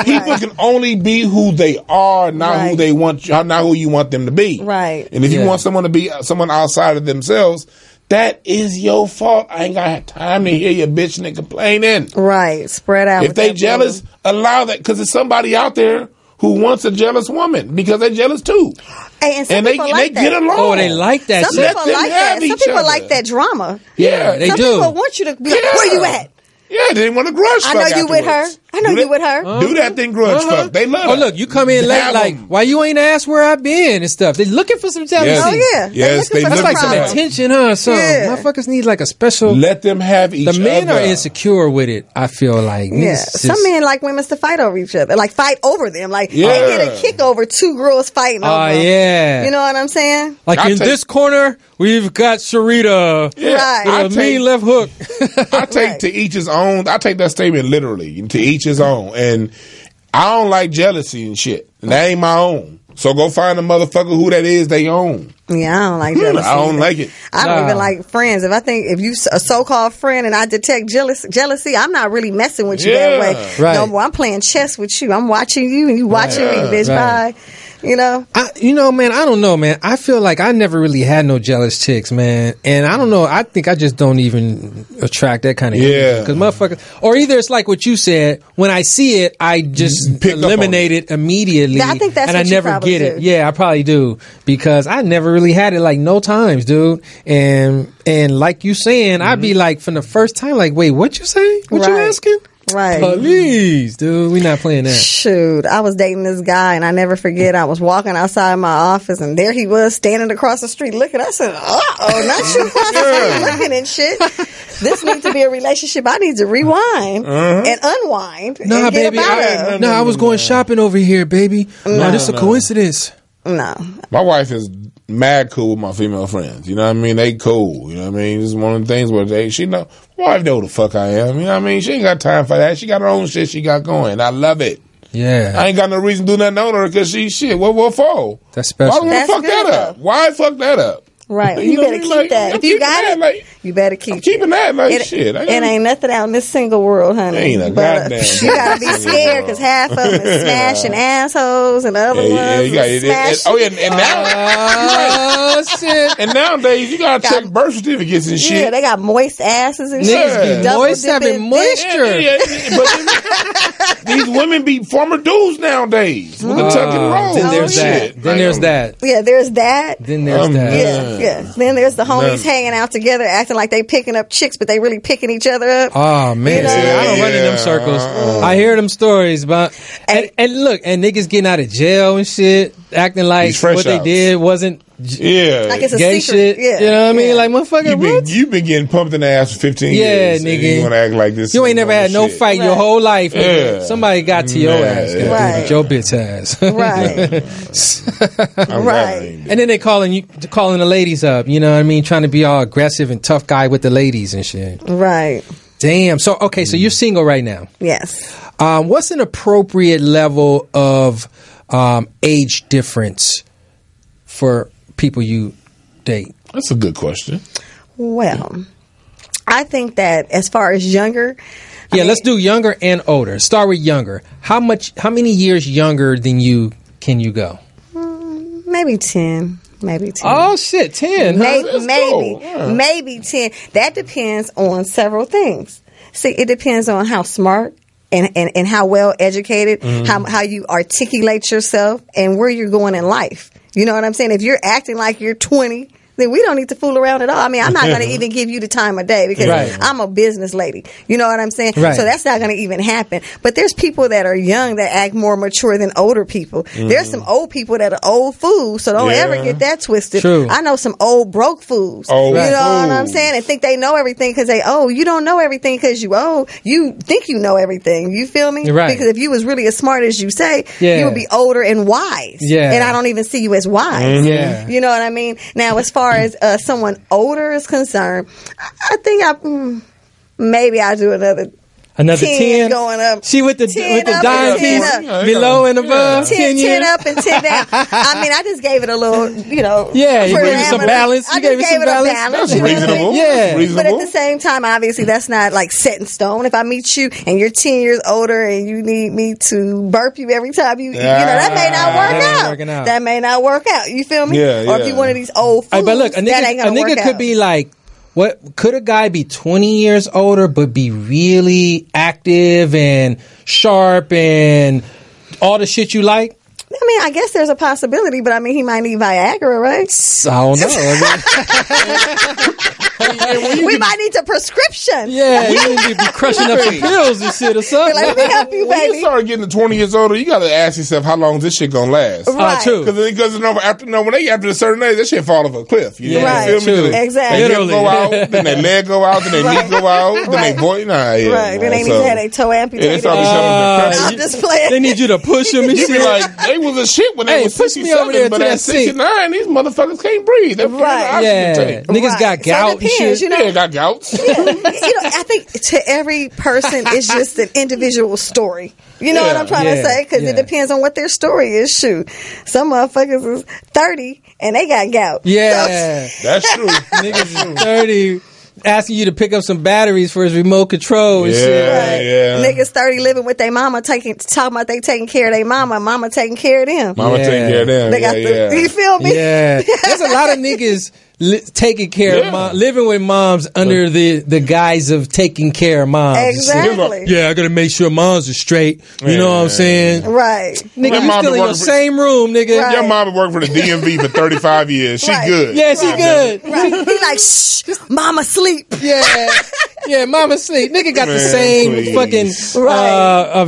People can only be who they are, not who they want, not who you want them to be. Right. And if you want someone to be someone outside of themselves, that is your fault. I ain't got time to hear your bitch nigga complaining. Right. Spread out. If they jealous, allow that, because there's somebody out there who wants a jealous woman because they're jealous too. Hey, and they get along. Oh, they like that. Some people like that. Some people like that drama. Yeah, they do. Some people want you to be like, where you at? Yeah, they didn't want to grudge fuck. I know you with her. I know you with her. Do that thing grudge fuck. They love it. Oh, look, you come in late like, why you ain't asked where I been and stuff. They looking for some jealousy. Oh, yeah. Yes, they That's like some attention, huh? Something. Motherfuckers need like a special... Let them have each other. The men are insecure with it, I feel like. Yeah. Some men like women to fight over each other. Like, fight over them. Like, they get a kick over 2 girls fighting over them. Yeah. You know what I'm saying? Like, this corner, we've got Sarita. Yeah. With a mean left hook. I take to each his own. I take that statement literally. To each his own. And I don't like jealousy and shit. And that ain't my own. So go find a motherfucker who that is they own. Yeah, I don't like jealousy. I don't like it. I don't even like friends. If you a so-called friend and I detect jealousy, I'm not really messing with you that way. Right. No more. I'm playing chess with you. I'm watching you and you watching me, bitch. Right. Bye. You know? Man, I don't know, man. I feel like I never really had no jealous chicks, man. And I don't know. I think I just don't even attract that kind of energy. Because motherfuckers, or either it's like what you said, when I see it, I just eliminate it immediately. I think that's and what I you never probably get do. it. Yeah, I probably do. Because I never really had it like no times, dude. And like you saying, I'd be like from the first time, like, wait, what you say? What you asking? Right. Please, dude, we not playing that. Shoot, I was dating this guy, and I never forget. I was walking outside my office, and there he was standing across the street looking. I said, "Uh-oh, not you across the street looking and shit. This needs to be a relationship. I need to rewind and unwind and get baby, about it." I was going shopping over here, baby. No, this is a coincidence. No. My wife is mad cool with my female friends. You know what I mean? They cool. You know what I mean? This is one of the things where she know, my wife know who the fuck I am. You know what I mean? She ain't got time for that. She got her own shit she got going. I love it. Yeah. I ain't got no reason to do nothing on her because she shit. What for? That's special. Why would fuck that up? Why fuck that up? Right. You better keep that. If you got it, you better keep it. Keeping that like shit. It ain't nothing out in this single world, honey. Ain't a goddamn. You gotta be scared because half of them is smashing assholes and the other ones smashing. And now, shit. And nowadays you gotta check birth certificates and shit. Yeah, they got moist asses and shit. Moist having moisture. But these women be former dudes nowadays with the tuck and roll. Then there's that. Then there's that. Yeah, there's that. Then there's that. Yeah. Then there's the homies hanging out together, acting like they picking up chicks, but they really picking each other up. Oh man, I don't run in them circles. I hear them stories, but and look, and niggas getting out of jail and shit, acting like what they did wasn't. Yeah, like it's a gay secret. Shit. Yeah. You know what I mean? Like motherfucker, you've been getting pumped in the ass for 15 years. Yeah, nigga. You want to act like this? You ain't never had no fight your whole life. Yeah. Somebody got to your ass. Right. Your bitch ass. Right. Right. And then they calling the ladies up. You know what I mean? Trying to be all aggressive and tough guy with the ladies and shit. Right. Damn. So okay. So you're single right now. Yes. What's an appropriate level of age difference for people you date? That's a good question. Well, I think that as far as younger, let's do younger and older. Start with younger. How many years younger than you can you go? Maybe 10. Maybe 10. Oh shit, 10. Maybe 10. That depends on several things. See, it depends on how smart and how well educated, how you articulate yourself, and where you're going in life. You know what I'm saying? If you're acting like you're 20, then we don't need to fool around at all. I mean, I'm not going to even give you the time of day because I'm a business lady. You know what I'm saying? Right. So that's not going to even happen. But there's people that are young that act more mature than older people. There's some old people that are old fools, so don't ever get that twisted. True. I know some old broke fools. You know what I'm saying? And think they know everything because you don't know everything because you old. You think you know everything. You feel me? Right. Because if you was really as smart as you say, you would be older and wise. Yeah. And I don't even see you as wise. Yeah. You know what I mean? Now, as far as someone older is concerned, I think maybe I'll do another 10 going up. She with the dime piece below and above. 10 up and 10 down. I mean, I just gave it a little, Yeah, you gave it some balance. I just gave it a balance. That's reasonable. Yeah. But at the same time, obviously, that's not like set in stone. If I meet you and you're 10 years older and you need me to burp you every time that may not work out. That may not work out. You feel me? Yeah, or if you're one of these old fools, but look, that ain't gonna work nigga could out. be like, what could a guy be 20 years older but be really active and sharp and all the shit you like? I mean, I guess there's a possibility, but I mean, he might need Viagra, right? I don't know. We might need a prescription. Yeah, you need to be crushing up some pills and shit or something. Like, let me help you, When baby. you start getting to 20 years older, you got to ask yourself, how long is this shit gonna last? Right. True. When they after a certain age, that shit fall off a cliff. You know Right. what I feel me? True. Exactly. Their hip go out, then their leg go out, then their knee go out, then they voice. Right. Then they need to have their toe amputated. I'm just playing. They need you to push them and You shit. be like, they was a shit when they was push me over 67, there but to at that sink. 69, these motherfuckers can't breathe. They're Right. Yeah, niggas got gout and shit. You know? Yeah, got gouts. Yeah. I think to every person, it's just an individual story. You know what I'm trying to say? Because it depends on what their story is. Shoot, some motherfuckers is 30 and they got gout. Yeah, that's true. Niggas is 30 asking you to pick up some batteries for his remote control and shit. Right. Yeah. Niggas 30 living with their mama, talking about they taking care of their mama taking care of them. Mama taking care of them. They got you feel me? Yeah, there's a lot of niggas taking care of mom, living with moms under the guise of taking care of moms. Exactly. Yeah, I gotta make sure moms are straight. You know what I'm saying? Right. Nigga, you still in your same room, nigga. Right. Your mama worked for the DMV for 35 years. She good. Yeah, she good. Right. He like, shh, mama sleep. Yeah. Yeah, mama sleep. Nigga got the same fucking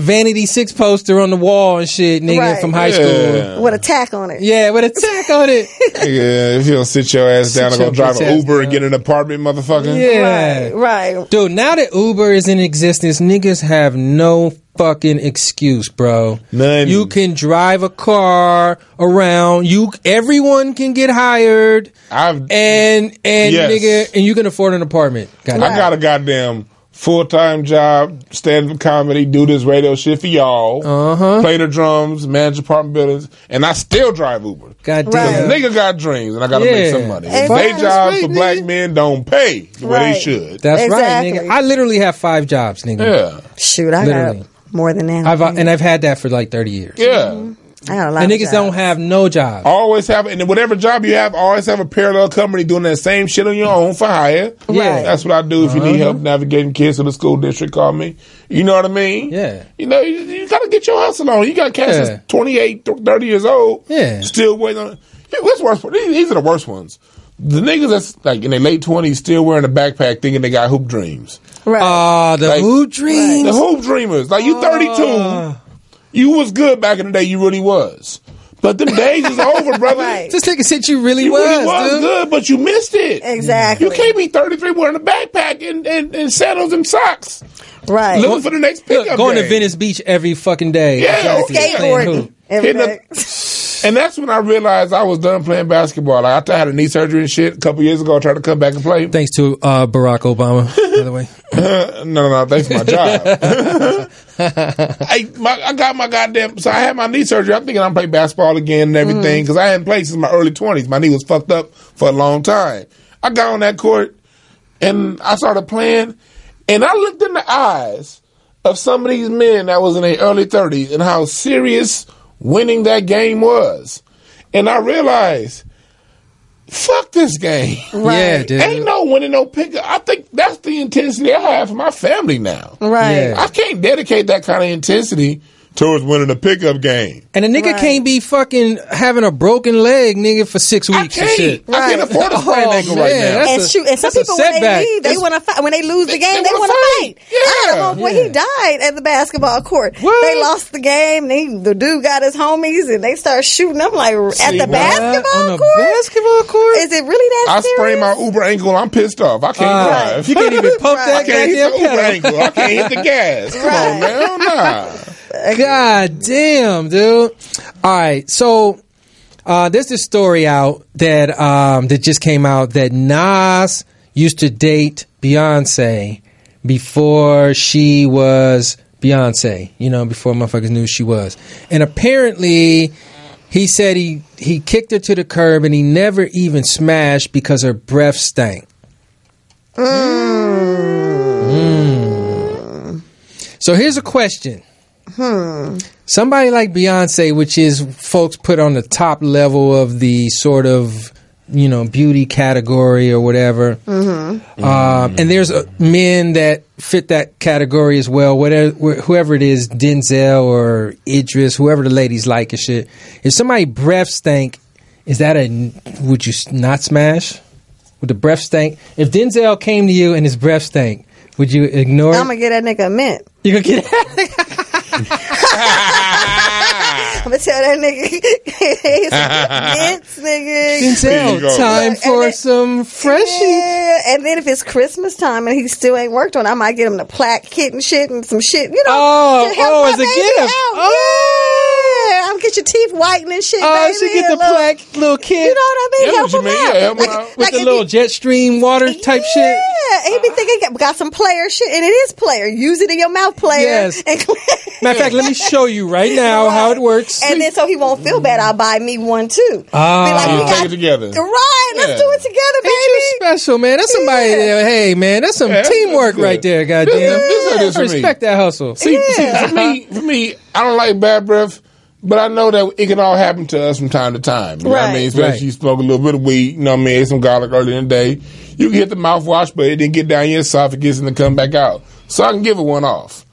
Vanity 6 poster on the wall and shit, nigga, from high school. With a tack on it. Yeah, with a tack on it. Yeah, if you don't sit your ass down and go drive an Uber and get an apartment, motherfucker. Yeah. Right. Dude, now that Uber is in existence, niggas have no fucking excuse, bro. None. You can drive a car around. Everyone can get hired. Nigga, and you can afford an apartment. I got a goddamn full-time job, stand-up comedy, do this radio shit for y'all, play the drums, manage apartment buildings, and I still drive Uber. Goddamn. Nigga got dreams, and I gotta make some money. Day jobs for black men don't pay the way they should. That's right, nigga. I literally have 5 jobs, nigga. Yeah. Shoot, I got more than that. I've had that for like 30 years. Yeah. I got a lot and of niggas jobs. don't have no job. Always have, and whatever job you have, always have a parallel company doing that same shit on your own for hire. Yeah. That's what I do if you need help navigating kids to the school district, call me. You know what I mean? Yeah. You know, you gotta get your hustle on. You got cats that's 28, 30 years old. Yeah. Still waiting on. What's worse? These are the worst ones. The niggas that's like in their late 20s still wearing a backpack thinking they got hoop dreams. Right. The hoop dreams. The hoop dreamers. Like you 32, you was good back in the day. You really was. But them days is over, brother. This nigga said you really You was, really was dude. good, but you missed it. Exactly. You can't be 33 wearing a backpack and sandals and socks. Right. Looking for the next pickup Going game. to Venice Beach every fucking day. Yeah. Skateboarding. And that's when I realized I was done playing basketball. Like, I had a knee surgery and shit a couple years ago. I tried to come back and play. Thanks to Barack Obama, by the way. No, thanks for my job. I got my goddamn. So I had my knee surgery. I'm thinking I'm playing basketball again and everything because I hadn't played since my early 20s. My knee was fucked up for a long time. I got on that court and I started playing, and I looked in the eyes of some of these men that was in their early 30s and how serious winning that game was. And I realized, fuck this game. Right. Yeah, dude. Ain't no winning no pickup. I think that's the intensity I have for my family now. Right. Yeah. I can't dedicate that kind of intensity towards winning a pickup game. And a nigga can't be fucking having a broken leg, nigga, for 6 weeks and shit. I can't afford a sprained ankle right now. And some people when they leave, they want to fight. When they lose the game, they want to fight. I had a homeboy, he died at the basketball court. What? They lost the game. The dude got his homies and they started shooting. I'm like, at the basketball On court? the basketball court? Is it really that I serious? sprained my Uber ankle. I'm pissed off. I can't drive. You can't even pump I that can't hit goddamn the Uber pedal. ankle. I can't hit the gas. Come on, man. Nah. God damn, dude. All right, so there's this story out that that just came out that Nas used to date Beyonce before she was Beyonce, before motherfuckers knew she was. And apparently he said he kicked her to the curb and he never even smashed because her breath stank. So here's a question. Somebody like Beyonce, which is folks put on the top level of the sort of, beauty category or whatever. And there's men that fit that category as well. Whoever it is, Denzel or Idris, whoever the ladies like and shit. If somebody breath stank, would you not smash? Would the breath stank? If Denzel came to you and his breath stank, would you ignore it? I'm going to get that nigga a mint. You gonna get that? I'm going to tell that nigga, mints, nigga. Denzel, time for some freshie. Yeah, and then if it's Christmas time and he still ain't worked on it, I might get him the plaque kit and shit and some shit, Oh, to help my as a baby gift. out. Oh. Yeah, I'm get your teeth whitened and shit, Oh, baby. she get the black little kid. You know what I mean? Yeah, Help what you him mean. out. Yeah, help him out. With the little jet stream water type shit. Yeah, he be thinking got some player shit, and it is player. Use it in your mouth, player. Yes. And Matter of fact, let me show you right now how it works. And then so he won't feel bad, I'll buy me one too. You take it together. Right, let's do it together, Ain't baby. you special, man? That's somebody. Hey, man, that's some teamwork that's right there. Goddamn, This is for me. respect that hustle. See, for me, I don't like bad breath, but I know that it can all happen to us from time to time. You know what I mean? Especially you smoke a little bit of weed, you know what I mean? Some garlic early in the day. You can hit the mouthwash, but it didn't get down your esophagus and then come back out. So I can give it one off.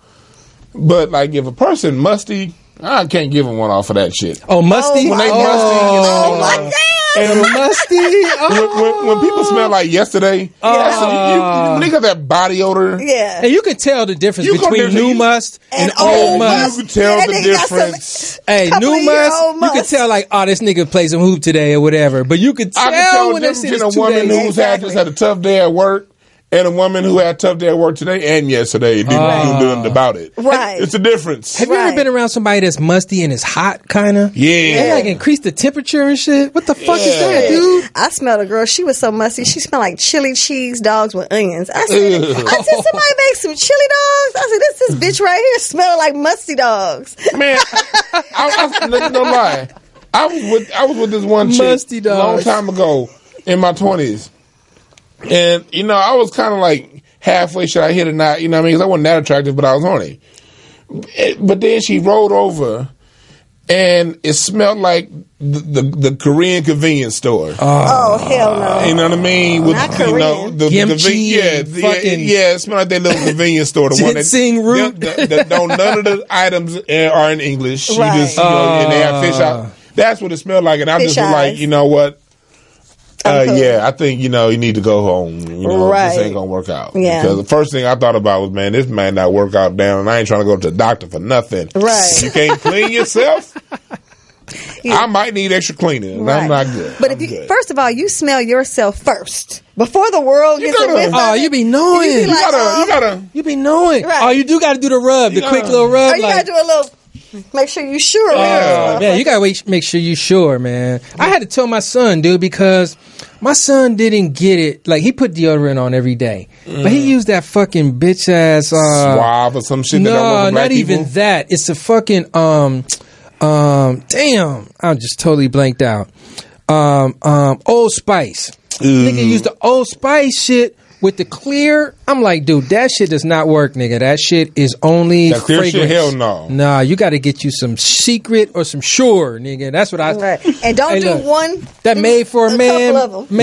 But like if a person musty, I can't give them one off of that shit. Oh, musty. When they musty, Oh my God. and musty. when people smell like yesterday, you got that body odor. Yeah. And you can tell the difference You between can- new must and old must. You can tell That the nigga got some- difference. Hey, couple new of must, year-old you can must. tell like, oh, this nigga plays some hoop today or whatever. But you can I can tell tell the when that difference shit is between a 2 woman days. who's just had a tough day at work and a woman who had a tough day at work today and yesterday and didn't do nothing about it. Right. It's a difference. Have you ever been around somebody that's musty and is hot, kind of? Yeah. They like increase the temperature and shit. What the fuck is that, dude? I smelled a girl. She was so musty. She smelled like chili cheese dogs with onions. I said, somebody make some chili dogs. I said, this bitch right here smell like musty dogs. Man, I no lie. I was with this one chick Musty a long dogs. time ago in my 20s. And, you know, I was kind of like halfway, should I hit or not? You know what I mean? 'Cause I wasn't that attractive, but I was horny. But then she rolled over and it smelled like the Korean convenience store. Oh, hell no. You know what I mean? With, Not you know, Korean. the Kimchi and fucking it smelled like that little convenience store. The one that ginseng root. none of the items are in English. You Right. just, you know, and they have fish out. That's what it smelled like, and I'm Fish just like, eyes. you know what? I'm cool. Yeah, I think, you know, you need to go home. You know, Right. this ain't gonna work out. Yeah. Because the first thing I thought about was, man, this might not work out down, and I ain't trying to go to the doctor for nothing. Right. If you can't clean yourself, I might need extra cleaning, and Right. I'm not good. But I'm if you, good. first of all, you smell yourself first before the world gets gotta- a whiff of Oh, it. you be knowing. You be like, you gotta. You be knowing. Right. Oh, you do got to do the rub, the You quick gotta- little rub. oh, you gotta do a little. Make sure you sure. Yeah, you gotta make sure you sure, man. I had to tell my son, dude, because my son didn't get it. Like, he put deodorant on every day, but he used that fucking bitch ass Suave or some shit that don't work No, with black not even people. that. It's a fucking damn. I'm just totally blanked out. Old Spice. Nigga used the Old Spice shit with the clear. I'm like, dude, that shit does not work, nigga. That shit is only That clear fragrance. shit, hell no. Nah, you got to get you some Secret or some Sure, nigga. That's what I. Right. And don't Hey, do look, one. That do made for a man, couple of them.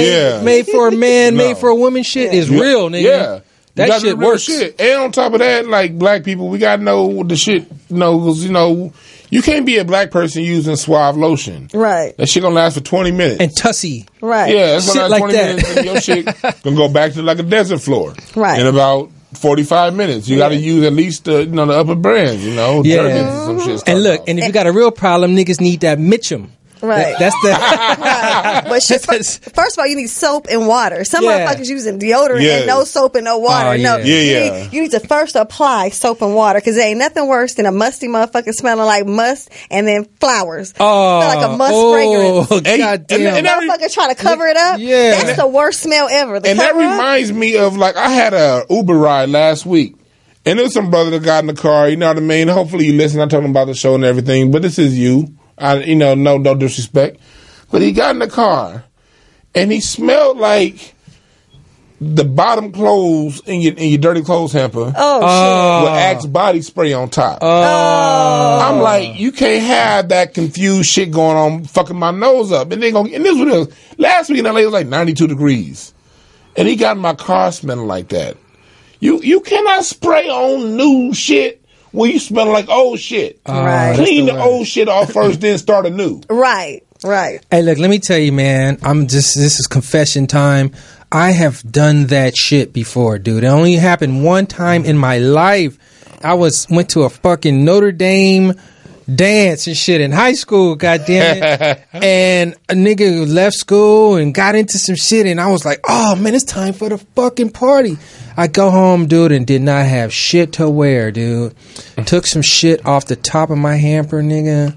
made for a man, No. made for a woman shit is real, nigga. Yeah. You That gotta do shit real works. Shit. And on top of that, like black people, we gotta know the shit. You know, you can't be a black person using Suave lotion. Right. That shit gonna last for 20 minutes. And Tussy. Right. Yeah, that's Shit gonna last like 20 that. minutes, and your shit gonna go back to like a desert floor. Right. In about 45 minutes, you got to use at least the the upper brands. You know, Yeah. Jergens and some shit. And look, and if you got a real problem, niggas need that Mitchum. Right. That's the. Right. But shit, That's- first of all, you need soap and water. Some Yeah. motherfuckers using deodorant Yeah. and no soap and no water. Oh, yeah. No, Yeah. You need to first apply soap and water because there ain't nothing worse than a musty motherfucker smelling like must and then flowers. Oh, Smell like a must fragrance. Hey, goddamn. and that- Motherfucker trying to cover it up. Yeah. That's the worst smell ever. The And that cover up. reminds me of like I had a Uber ride last week, and there was some brother that got in the car. You know what I mean? Hopefully you listen. I told him about the show and everything, but this is you. No disrespect, but he got in the car, and he smelled like the bottom clothes in your dirty clothes hamper. Oh, With Axe body spray on top. Oh. I'm like, you can't have that confused shit going on, fucking my nose up. And this is what it was. Last week in LA it was like 92 degrees, and he got in my car smelling like that. You cannot spray on new shit when you smell like old shit. Right. Clean the old shit off first, then start anew. Right. Hey, look, let me tell you, man. This is confession time. I have done that shit before, dude. It only happened one time in my life. I went to a fucking Notre Dame dance and shit in high school, goddamn it. And a nigga left school and got into some shit, and I was like, oh man, it's time for the fucking party. I go home, dude, and did not have shit to wear, dude. Took some shit off the top of my hamper, nigga.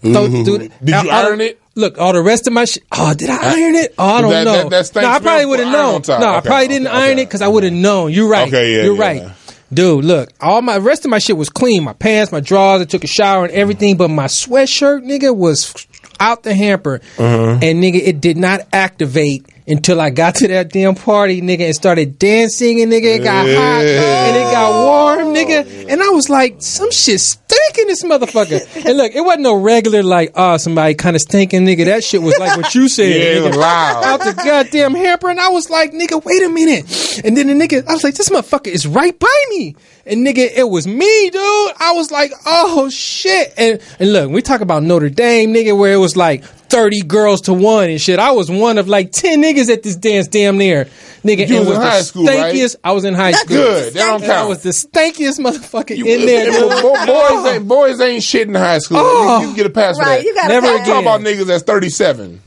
Did you iron it? Look, all the rest of my shit. Oh, did I iron it? Oh, I don't know. No, I probably would have known. No, I probably didn't iron it because I would have known. You're right. You're right. Dude, look, all my rest of my shit was clean. My pants, my drawers, I took a shower and everything, but my sweatshirt, nigga, was out the hamper. And nigga, it did not activate until I got to that damn party, nigga, and started dancing, and nigga, it got hot, and it got warm, nigga, and I was like, some shit stinking this motherfucker. And look, it wasn't no regular, like, somebody kind of stinking, nigga. That shit was like what you said, nigga. It was loud. Out the goddamn hamper, and I was like, nigga, wait a minute. And then the nigga, I was like, this motherfucker is right by me. And nigga, it was me, dude. I was like, oh shit. And look, we talk about Notre Dame, nigga, where it was like 30 girls to one and shit. I was one of like 10 niggas at this dance damn near. Nigga, you was in high school, right? I was in high school. Good. That don't count. I was the stankiest motherfucker in there. Boys ain't shit in high school. You can get a pass for that. You got Never again. Talk about niggas that's 37.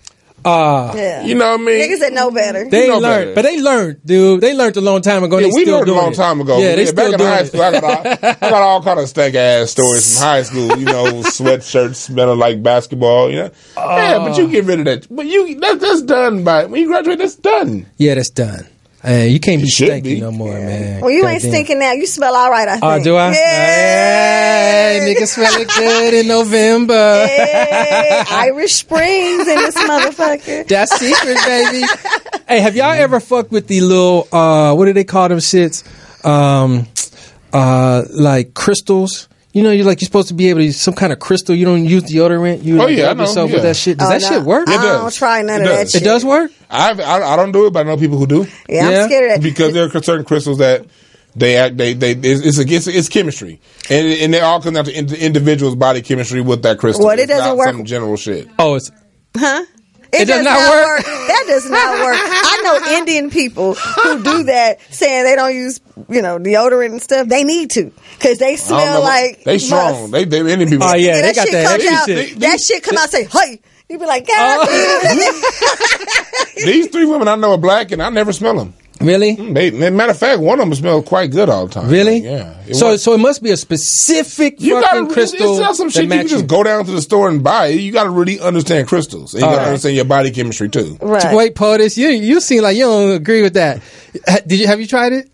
You know what I mean? Niggas that know better. They learned, but they learned, dude. They learned a long time ago. Yeah, we learned a long time ago. Yeah, they still back in doing high school. I got all kind of stank ass stories from high school. You know, sweatshirts smelling like basketball. You know, yeah, but you get rid of that. But that's done by when you graduate. That's done. Yeah, that's done. You can't be Should stinky be. no more, man. Well, you ain't stinking now. You smell all right, I think. Oh, do I? Yeah. Hey, nigga smell it good in November. Hey, Irish Springs in this motherfucker. That's secret, baby. Hey, have y'all ever fucked with the little, what do they call them shits? Like crystals? You know, you're supposed to be able to use some kind of crystal. You don't use deodorant. You rub yourself with that shit. Does that shit work? It does. I don't try none of that shit. It does work? I don't do it, but I know people who do. Yeah, I'm scared of that. Because there are certain crystals that it's chemistry. And they all come down to individuals' body chemistry with that crystal. Well, it doesn't work. Some general shit. Oh, it's... Huh? It does not work? That does not work. I know Indian people who do that, saying they don't use, deodorant and stuff. They need to, because they smell like they strong. They Indian people. Oh yeah, they got that heavy shit. That shit come out, say, "Hey." You be like, God. These three women I know are black, and I never smell them. Really? Matter of fact, one of them smells quite good all the time. Really? Like, yeah. So it must be a specific fucking crystal. It's some shit you can just go down to the store and buy. You got to really understand crystals. And you got to understand your body chemistry too. Right. Wait, POTUS, you seem like you don't agree with that. Have you tried it?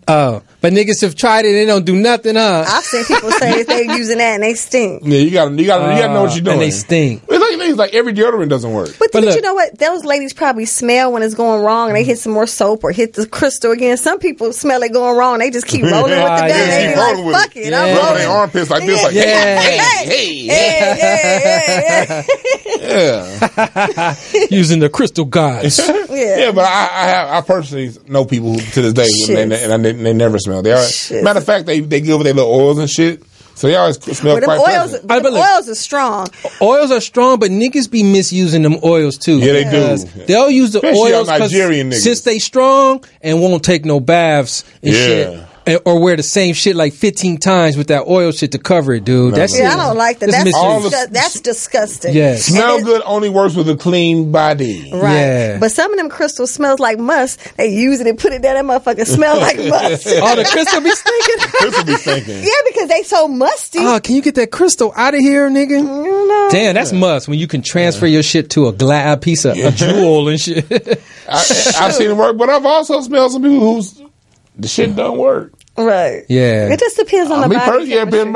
Oh, but niggas have tried it and they don't do nothing, huh? I've seen people say if they're using that and they stink. Yeah, you gotta know what you're doing. And they stink. It's like every deodorant doesn't work. But look, you know what? Those ladies probably smell when it's going wrong and they hit some more soap or hit the crystal again. Some people smell it going wrong and they just keep rolling with the gun. They be like, fuck it. I'm rubbing rolling. their armpits like this, like, Yeah. Using the crystal gods. Yeah, but I personally know people who, to this day, and they never smell. They are, matter of fact, they give with their little oils and shit. So they always smell quite pleasant. But oils are strong. Oils are strong, but niggas be misusing them oils too. Yeah, they do. They'll use the especially oils Nigerian niggas. Since they strong and won't take no baths and shit. Or wear the same shit like 15 times with that oil shit to cover it, dude. I don't like that. That's disgusting. Yeah. Smell good only works with a clean body. Right. Yeah. But some of them crystals smells like musk. They use it and put it down. That motherfucker smell like musk. Oh, the crystal be stinking? Crystal be stinking. Yeah, because they so musty. Oh, can you get that crystal out of here, nigga? No. Damn, that's must when you can transfer your shit to a piece of a jewel and shit. I've seen it work, but I've also smelled some people whose the shit don't work. Right. Yeah. It just depends on the body.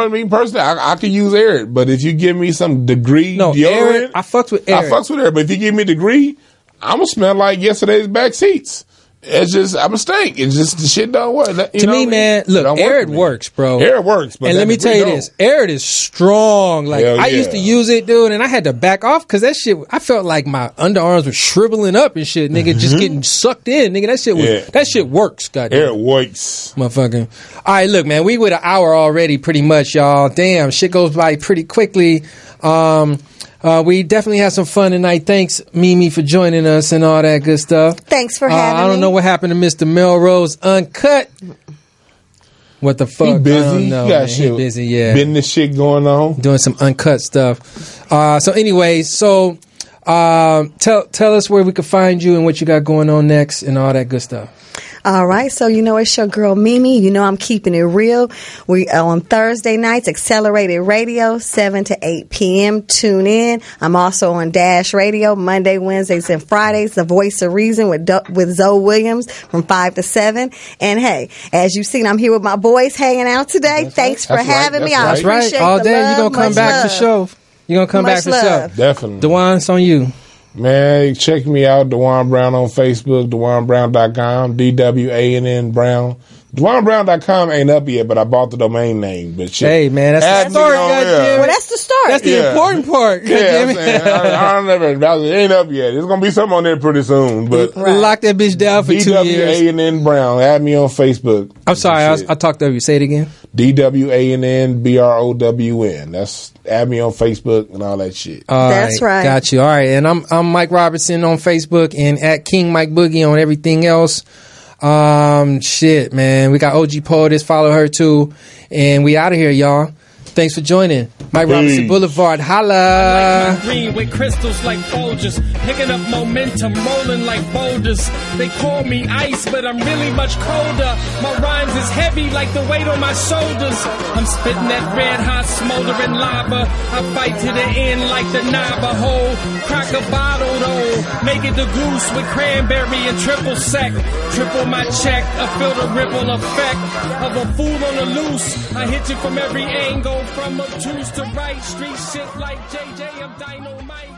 Me personally, I could use Arid, but if you give me some degree deodorant, I fucks with Arid. But if you give me a degree, I'm gonna smell like yesterday's back seats. It's just, I'm a stink. It's just, the shit don't work. To me, man, look, Arid works, bro. Arid works. But and let me tell you this, Arid is strong. Like, I used to use it, dude, and I had to back off because that shit, I felt like my underarms were shriveling up and shit, nigga, just getting sucked in, nigga. That shit works, goddamn. Arid works. Motherfucking. All right, look, man, we with an hour already, pretty much, y'all. Damn, shit goes by pretty quickly. We definitely had some fun tonight. Thanks, Mimi, for joining us and all that good stuff. Thanks for having me. I don't know what happened to Mr. Melrose Uncut. What the fuck? He busy. I don't know, man. He busy, yeah. Business shit going on. Doing some uncut stuff. So anyways, tell us where we can find you and what you got going on next and all that good stuff. All right, so you know it's your girl Mimi. You know I'm keeping it real. We on Thursday nights, Accelerated Radio, 7 to 8 p.m. Tune in. I'm also on Dash Radio, Monday, Wednesdays, and Fridays, The Voice of Reason with Zoe Williams from 5 to 7. And hey, as you've seen, I'm here with my boys hanging out today. Thanks for having me. I appreciate all day. You're going to come back for show. You're going to come back for show. Definitely. Dwann, it's on you. Man, check me out, Dwann Brown on Facebook, DwannBrown.com, DWANN Brown. DwannBrown.com ain't up yet, but I bought the domain name. But shit, hey, man, that's the start. Well, that's the start. That's the important part. Yeah, it ain't up yet. There's going to be something on there pretty soon. But lock that bitch down for 2 years. DWANN Brown. Add me on Facebook. I'm sorry, I talked over you. Say it again. DWANN That's add me on Facebook and all that shit. That's right. Got you. All right. And I'm Mike Robertson on Facebook and at King Mike Boogie on everything else. Shit, man. We got OG Poetess. Follow her too. And we out of here, y'all. Thanks for joining. Mike Robertson Blvd. Holla. I like my green with crystals like Folgers, picking up momentum, rolling like boulders. They call me ice, but I'm really much colder. My rhymes is heavy like the weight on my shoulders. I'm spitting that red hot smoldering lava. I fight to the end like the Navajo. Crack a bottle though, make it the goose with cranberry and triple sec. Triple my check, I feel the ripple effect of a fool on the loose. I hit you from every angle. From obtuse to right, street shit like JJ, I'm dynamite.